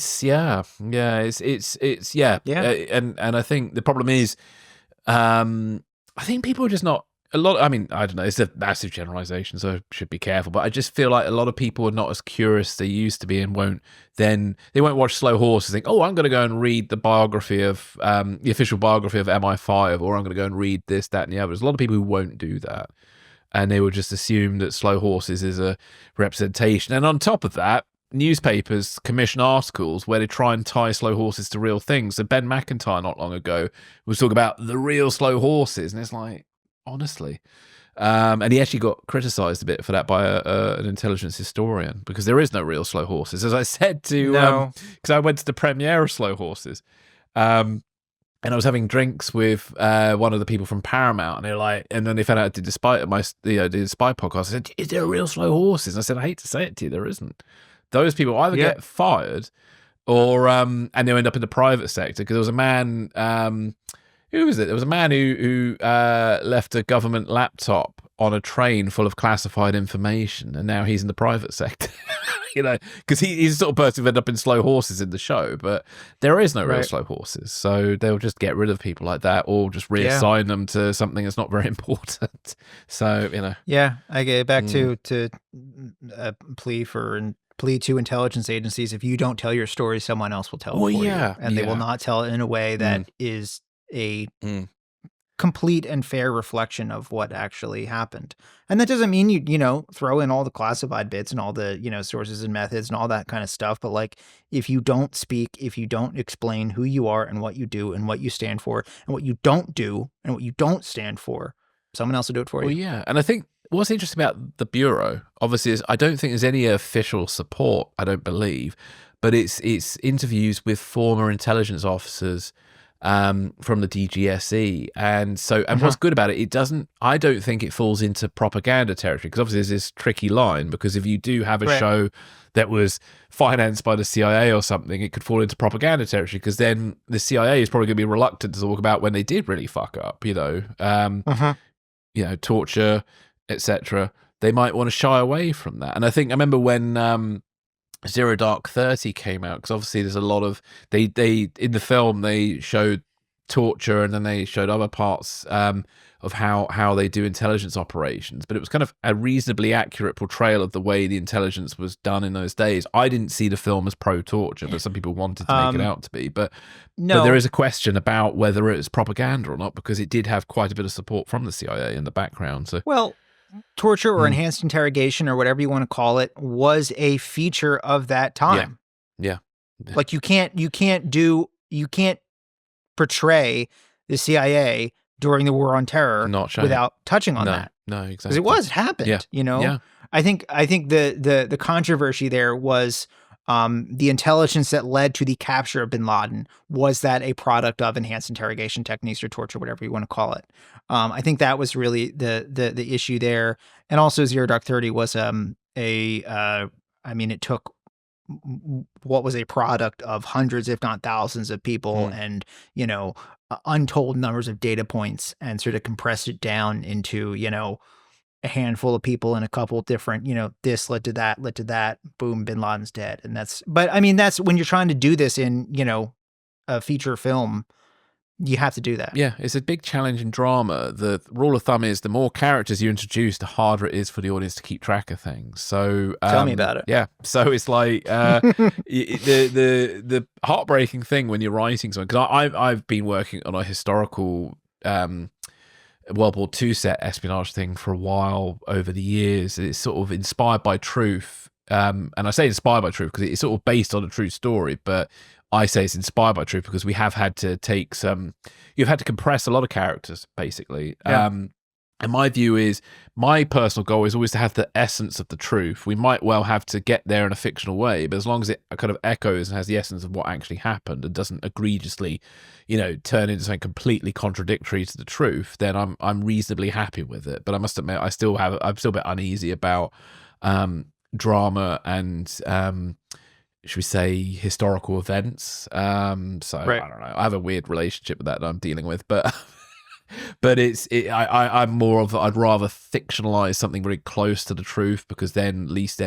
I think the problem is, I think people are just not. I don't know, it's a massive generalization, so I should be careful, but I just feel like a lot of people are not as curious as they used to be, and won't watch Slow Horses and think, oh, I'm going to go and read the biography of, the official biography of MI5, or I'm going to go and read this, that, and the other. There's a lot of people who won't do that, and they will just assume that Slow Horses is a representation. And on top of that, newspapers commission articles where they try and tie slow horses to real things. So Ben McIntyre not long ago was talking about the real slow horses, and it's like, honestly, and he actually got criticized a bit for that by an intelligence historian, because there is no real slow horses, as I said to because I went to the premiere of Slow Horses, and I was having drinks with one of the people from Paramount, and they're like, and then they found out I did the spy podcast. I said, is there real slow horses? And I said, I hate to say it to you, there isn't. Those people either get fired, or and they'll end up in the private sector. Because there was a man, who was it? There was a man who left a government laptop on a train full of classified information, and now he's in the private sector. Because he's the sort of person who ended up in Slow Horses in the show, but there is no real Slow Horses, so they'll just get rid of people like that, or just reassign them to something that's not very important. So I get back to a plea to intelligence agencies. If you don't tell your story, someone else will tell it for you, and they will not tell it in a way that is a complete and fair reflection of what actually happened. And that doesn't mean you throw in all the classified bits and all the sources and methods and all that kind of stuff, but like, if you don't speak, if you don't explain who you are and what you do and what you stand for and what you don't do and what you don't stand for, someone else will do it for you. Well, yeah. And I think what's interesting about the Bureau, obviously, is I don't think there's any official support, I don't believe, but it's interviews with former intelligence officers from the DGSE. And so, and what's good about it, I don't think it falls into propaganda territory, because obviously there's this tricky line, because if you do have a show that was financed by the CIA or something, it could fall into propaganda territory, because then the CIA is probably going to be reluctant to talk about when they did really fuck up, torture, etc. They might want to shy away from that. And I remember when Zero Dark 30 came out, because obviously there's a lot of they in the film they showed torture, and then they showed other parts of how they do intelligence operations, but it was kind of a reasonably accurate portrayal of the way the intelligence was done in those days. I didn't see the film as pro-torture, but some people wanted to make it out to be. But there is a question about whether it's propaganda or not, because it did have quite a bit of support from the CIA in the background. So torture or enhanced interrogation, or whatever you want to call it, was a feature of that time. Yeah. Like you can't portray the CIA during the War on Terror without touching on that. No, exactly. Because it happened. Yeah. I think the controversy there was the intelligence that led to the capture of bin Laden. Was that a product of enhanced interrogation techniques or torture, whatever you want to call it? I think that was really the issue there. And also Zero Dark 30 was it took what was a product of hundreds, if not thousands of people and, untold numbers of data points, and sort of compressed it down into, a handful of people and a couple different, this led to that, boom, bin Laden's dead. And that's when you're trying to do this in, a feature film, you have to do that. Yeah, it's a big challenge in drama. The rule of thumb is the more characters you introduce, the harder it is for the audience to keep track of things. So tell me about it. Yeah, so it's like the heartbreaking thing when you're writing something, because I've been working on a historical World War II set espionage thing for a while over the years. It's sort of inspired by truth, and I say inspired by truth because it's sort of based on a true story, but I say it's inspired by truth because we have had to you've had to compress a lot of characters, basically. Yeah. And my view is, my personal goal is always to have the essence of the truth. We might well have to get there in a fictional way, but as long as it kind of echoes and has the essence of what actually happened and doesn't egregiously, turn into something completely contradictory to the truth, then I'm reasonably happy with it. But I must admit, I'm still a bit uneasy about drama and should we say historical events. Right. I don't know. I have a weird relationship with that I'm dealing with, but I'm more of, I'd rather fictionalize something very close to the truth, because then at least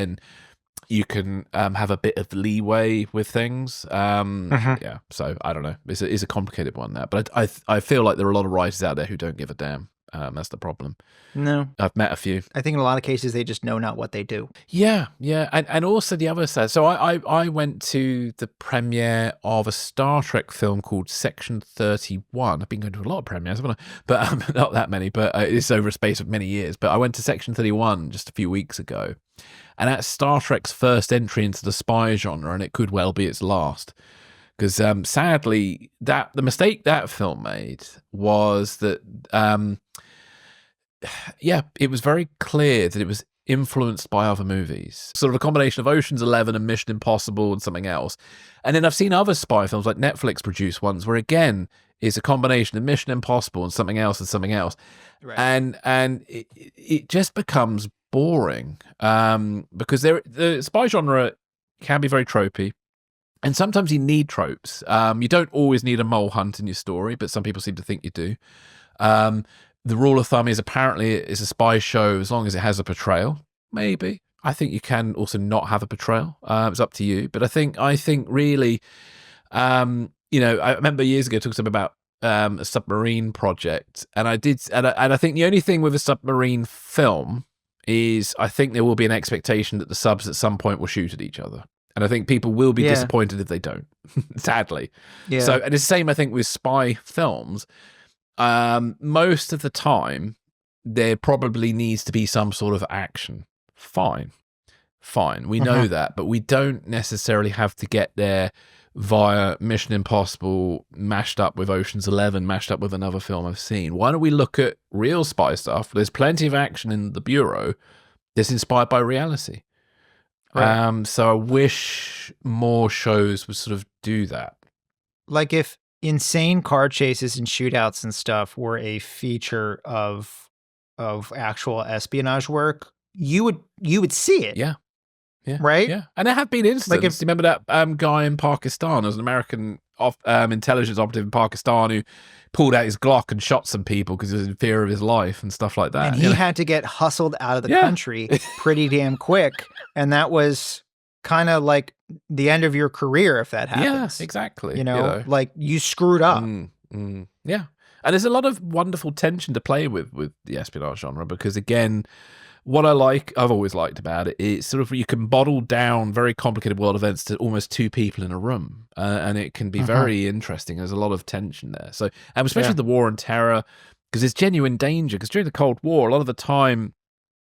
you can have a bit of leeway with things. Yeah. So I don't know. It's a complicated one, that, but I feel like there are a lot of writers out there who don't give a damn. That's the problem. No. I've met a few. I think in a lot of cases, they just know not what they do. Yeah. And also the other side. So I went to the premiere of a Star Trek film called Section 31. I've been going to a lot of premieres, haven't I? But not that many, but it's over a space of many years. But I went to Section 31 just a few weeks ago. And that's Star Trek's first entry into the spy genre, and it could well be its last. Because sadly, the mistake that film made was that, it was very clear that it was influenced by other movies. Sort of a combination of Ocean's 11 and Mission Impossible and something else. And then I've seen other spy films, like Netflix produced ones, where again, it's a combination of Mission Impossible and something else and something else. Right. And it just becomes boring, because the spy genre can be very tropey. And sometimes you need tropes. You don't always need a mole hunt in your story, but some people seem to think you do. The rule of thumb is apparently it's a spy show as long as it has a portrayal. Maybe. I think you can also not have a portrayal. It's up to you. But I think really, I remember years ago talking to them about a submarine project, and I think the only thing with a submarine film is I think there will be an expectation that the subs at some point will shoot at each other. And I think people will be disappointed if they don't, sadly. Yeah. So, and it's the same, I think, with spy films. Most of the time, there probably needs to be some sort of action. Fine. We know that, but we don't necessarily have to get there via Mission Impossible, mashed up with Ocean's 11, mashed up with another film I've seen. Why don't we look at real spy stuff? There's plenty of action in The Bureau that's inspired by reality. Right. So I wish more shows would sort of do that. Like if insane car chases and shootouts and stuff were a feature of actual espionage work, you would see it. Yeah. Yeah. Right? Yeah. And there have been instances. Like if, Do you remember that guy in Pakistan? There was an American intelligence operative in Pakistan who pulled out his Glock and shot some people because he was in fear of his life and stuff like that. and he had to get hustled out of the country pretty damn quick. And that was kind of like the end of your career if that happens. Yeah, exactly. You know, like you screwed up. Yeah. And there's a lot of wonderful tension to play with the espionage genre because, again, what I've always liked about it is sort of you can bottle down very complicated world events to almost two people in a room, and it can be very interesting. There's a lot of tension there. So, and especially the war on terror, because there's genuine danger. Because during the Cold War, a lot of the time,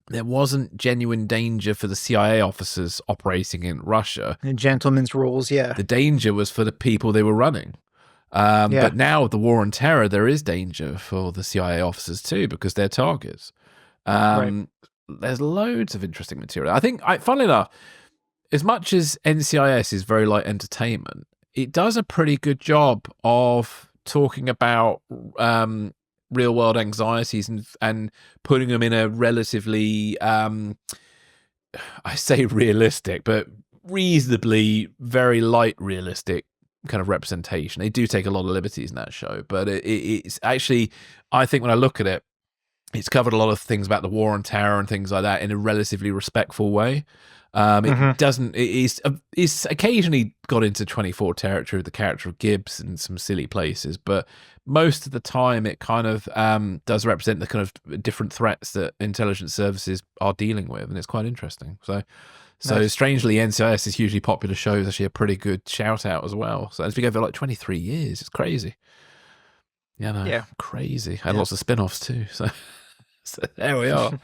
there wasn't genuine danger for the CIA officers operating in Russia. And gentlemen's rules, yeah. The danger was for the people they were running. But now with the war on terror, there is danger for the CIA officers too, because they're targets. Right. There's loads of interesting material. I think, funnily enough, as much as NCIS is very light entertainment, it does a pretty good job of talking about real world anxieties and putting them in a relatively, I say realistic, but reasonably very light realistic kind of representation. They do take a lot of liberties in that show, but it's actually, I think when I look at it, it's covered a lot of things about the war on terror and things like that in a relatively respectful way. It doesn't. It's occasionally got into 24 territory with the character of Gibbs in some silly places, but most of the time it kind of does represent the kind of different threats that intelligence services are dealing with, and it's quite interesting. So strangely, NCIS is hugely popular show is actually a pretty good shout out as well. So it's been going for like 23 years. It's crazy. Yeah, crazy. And lots of spin-offs too. So there we are.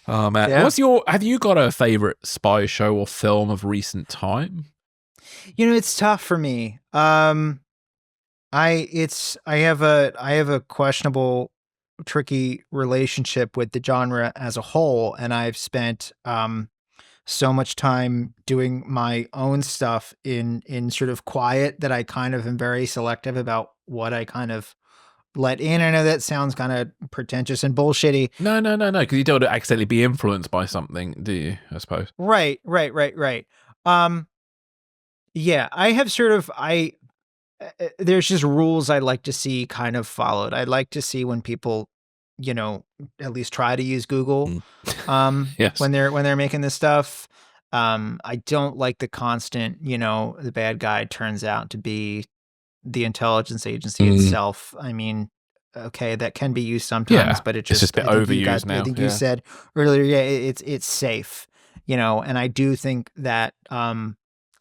Oh man, have you got a favorite spy show or film of recent time? You know, it's tough for me. I have a questionable, tricky relationship with the genre as a whole, and I've spent so much time doing my own stuff in sort of quiet that I kind of am very selective about what I kind of let in. I know that sounds kind of pretentious and bullshitty. No, because you don't want to accidentally be influenced by something, do you? I suppose. Right. Yeah, I have sort of, there's just rules I like to see kind of followed. I like to see when people, you know, at least try to use Google, yes. when they're making this stuff. I don't like the constant, you know, the bad guy turns out to be the intelligence agency itself. I mean, okay, that can be used sometimes, but it's just a bit overused now. I think you said earlier, it's safe, you know, and I do think that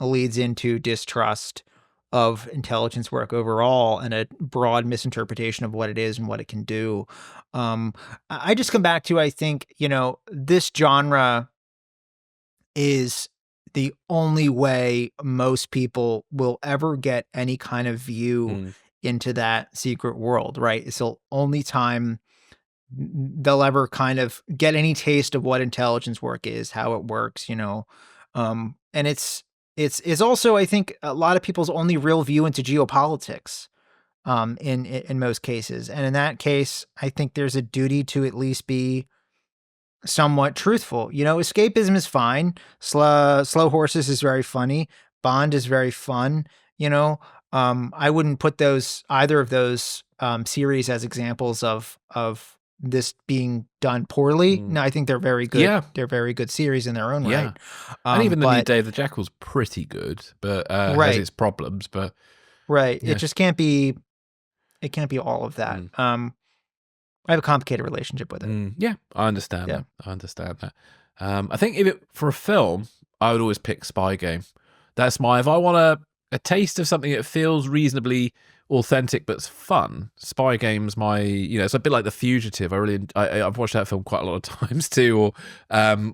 leads into distrust of intelligence work overall and a broad misinterpretation of what it is and what it can do. I just come back to, I think, you know, this genre is the only way most people will ever get any kind of view into that secret world, right? It's the only time they'll ever kind of get any taste of what intelligence work is, how it works, you know. And it's also, I think, a lot of people's only real view into geopolitics, in most cases. And in that case, I think there's a duty to at least be somewhat truthful. You know, escapism is fine. Slow Horses is very funny. Bond is very fun. You know, I wouldn't put either of those series as examples of this being done poorly. No, I think they're very good. Yeah. They're very good series in their own right. And even the new Day of the Jackal's pretty good, but has its problems. But it just can't be. It can't be all of that. I have a complicated relationship with it. Yeah, I understand that. I understand that. I think for a film, I would always pick Spy Game. If I want a taste of something that feels reasonably authentic but's fun, Spy Game's it's a bit like The Fugitive. I've watched that film quite a lot of times too. Or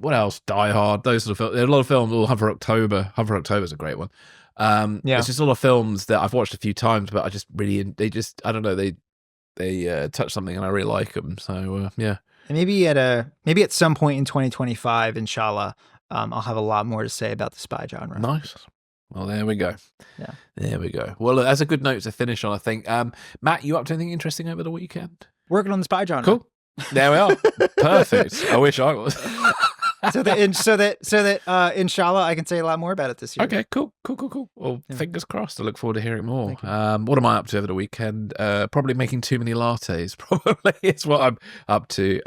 what else? Die Hard. Those sort of films. There are a lot of films. Hunt for October. Hunt for October is a great one. It's just a lot of films that I've watched a few times, but I just really, I don't know, they touch something and I really like them. So yeah. And maybe at some point in 2025, inshallah, I'll have a lot more to say about the spy genre. Nice. Well, there we go. Yeah. There we go. Well, look, that's a good note to finish on, I think. Matt, you up to anything interesting over the weekend? Working on the spy genre. Cool. There we are. Perfect. I wish I was. so that inshallah I can say a lot more about it this year. Okay, cool. Well, fingers crossed. I look forward to hearing more. What am I up to over the weekend? Probably making too many lattes. Probably is what I'm up to.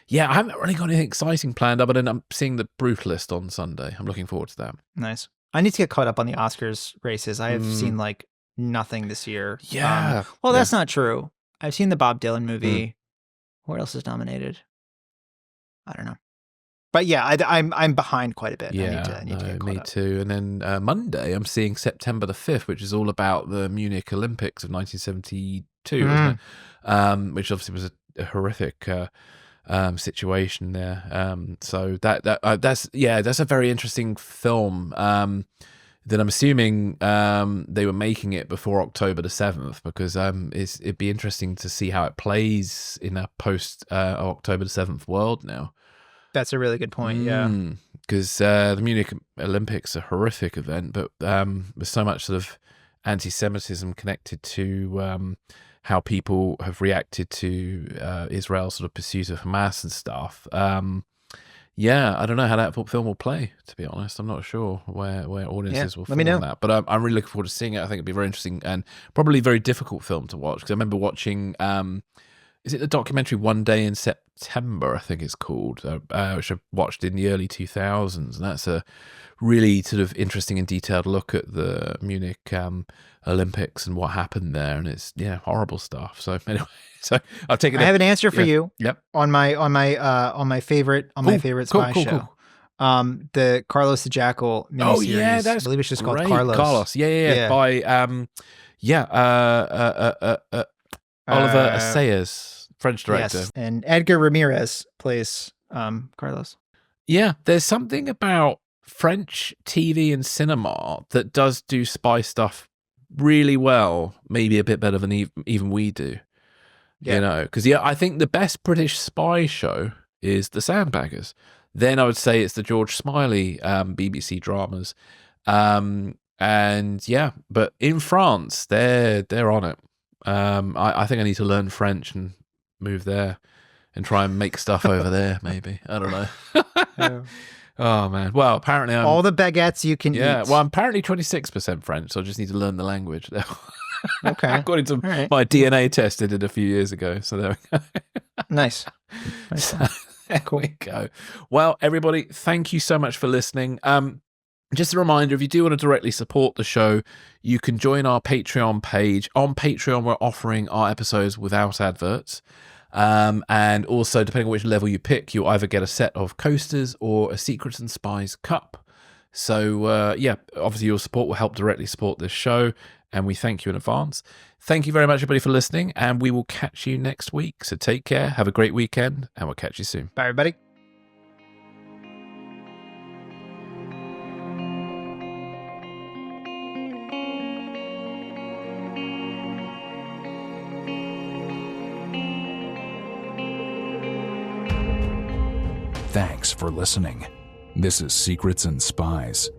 Yeah, I haven't really got anything exciting planned other than I'm seeing The Brutalist on Sunday. I'm looking forward to that. Nice. I need to get caught up on the Oscars races. I have seen like nothing this year. Yeah. Well, that's not true. I've seen the Bob Dylan movie. What else is nominated? I don't know. But yeah, I'm behind quite a bit. Yeah, I need to get caught me up. too. And then Monday, I'm seeing September the 5th, which is all about the Munich Olympics of 1972, wasn't it? Which obviously was a horrific situation there. So that's a very interesting film. That I'm assuming they were making it before October the 7th because it'd be interesting to see how it plays in a post October the 7th world now. That's a really good point. Yeah, because the Munich Olympics are a horrific event, but there's so much sort of anti-Semitism connected to how people have reacted to Israel's sort of pursuit of Hamas and stuff. Yeah, I don't know how that film will play, to be honest. I'm not sure where audiences will fall on that. But I'm really looking forward to seeing it. I think it'd be very interesting and probably a very difficult film to watch. Because I remember watching, is it the documentary One Day in September, I think it's called, which I watched in the early 2000s. And that's a really sort of interesting and detailed look at the Munich Olympics and what happened there. And it's, horrible stuff. So anyway. So I'll take it. I have an answer for you. Yep. On my favorite spy show. The Carlos the Jackal miniseries. Oh yeah, that's I believe it's just great. called Carlos. Yeah. By Oliver Assayas, French director. Yes. And Edgar Ramirez plays Carlos. Yeah, there's something about French TV and cinema that does do spy stuff really well, maybe a bit better than even we do. Yeah. You know, because I think the best British spy show is The Sandbaggers. Then I would say it's the George Smiley BBC dramas, but in France they're on it. I think I need to learn French and move there and try and make stuff over there. Maybe I don't know. Yeah. Oh man! Well, apparently I'm all the baguettes you can eat. Well, I'm apparently 26% French, so I just need to learn the language. Okay. According to my DNA test I did a few years ago. So there we go. Nice. There we go. Well, everybody, thank you so much for listening. Just a reminder, if you do want to directly support the show, you can join our Patreon page. On Patreon, we're offering our episodes without adverts. And also, depending on which level you pick, you'll either get a set of coasters or a Secrets and Spies cup. So, obviously your support will help directly support this show. And we thank you in advance. Thank you very much, everybody, for listening. And we will catch you next week. So take care. Have a great weekend. And we'll catch you soon. Bye, everybody. Thanks for listening. This is Secrets and Spies.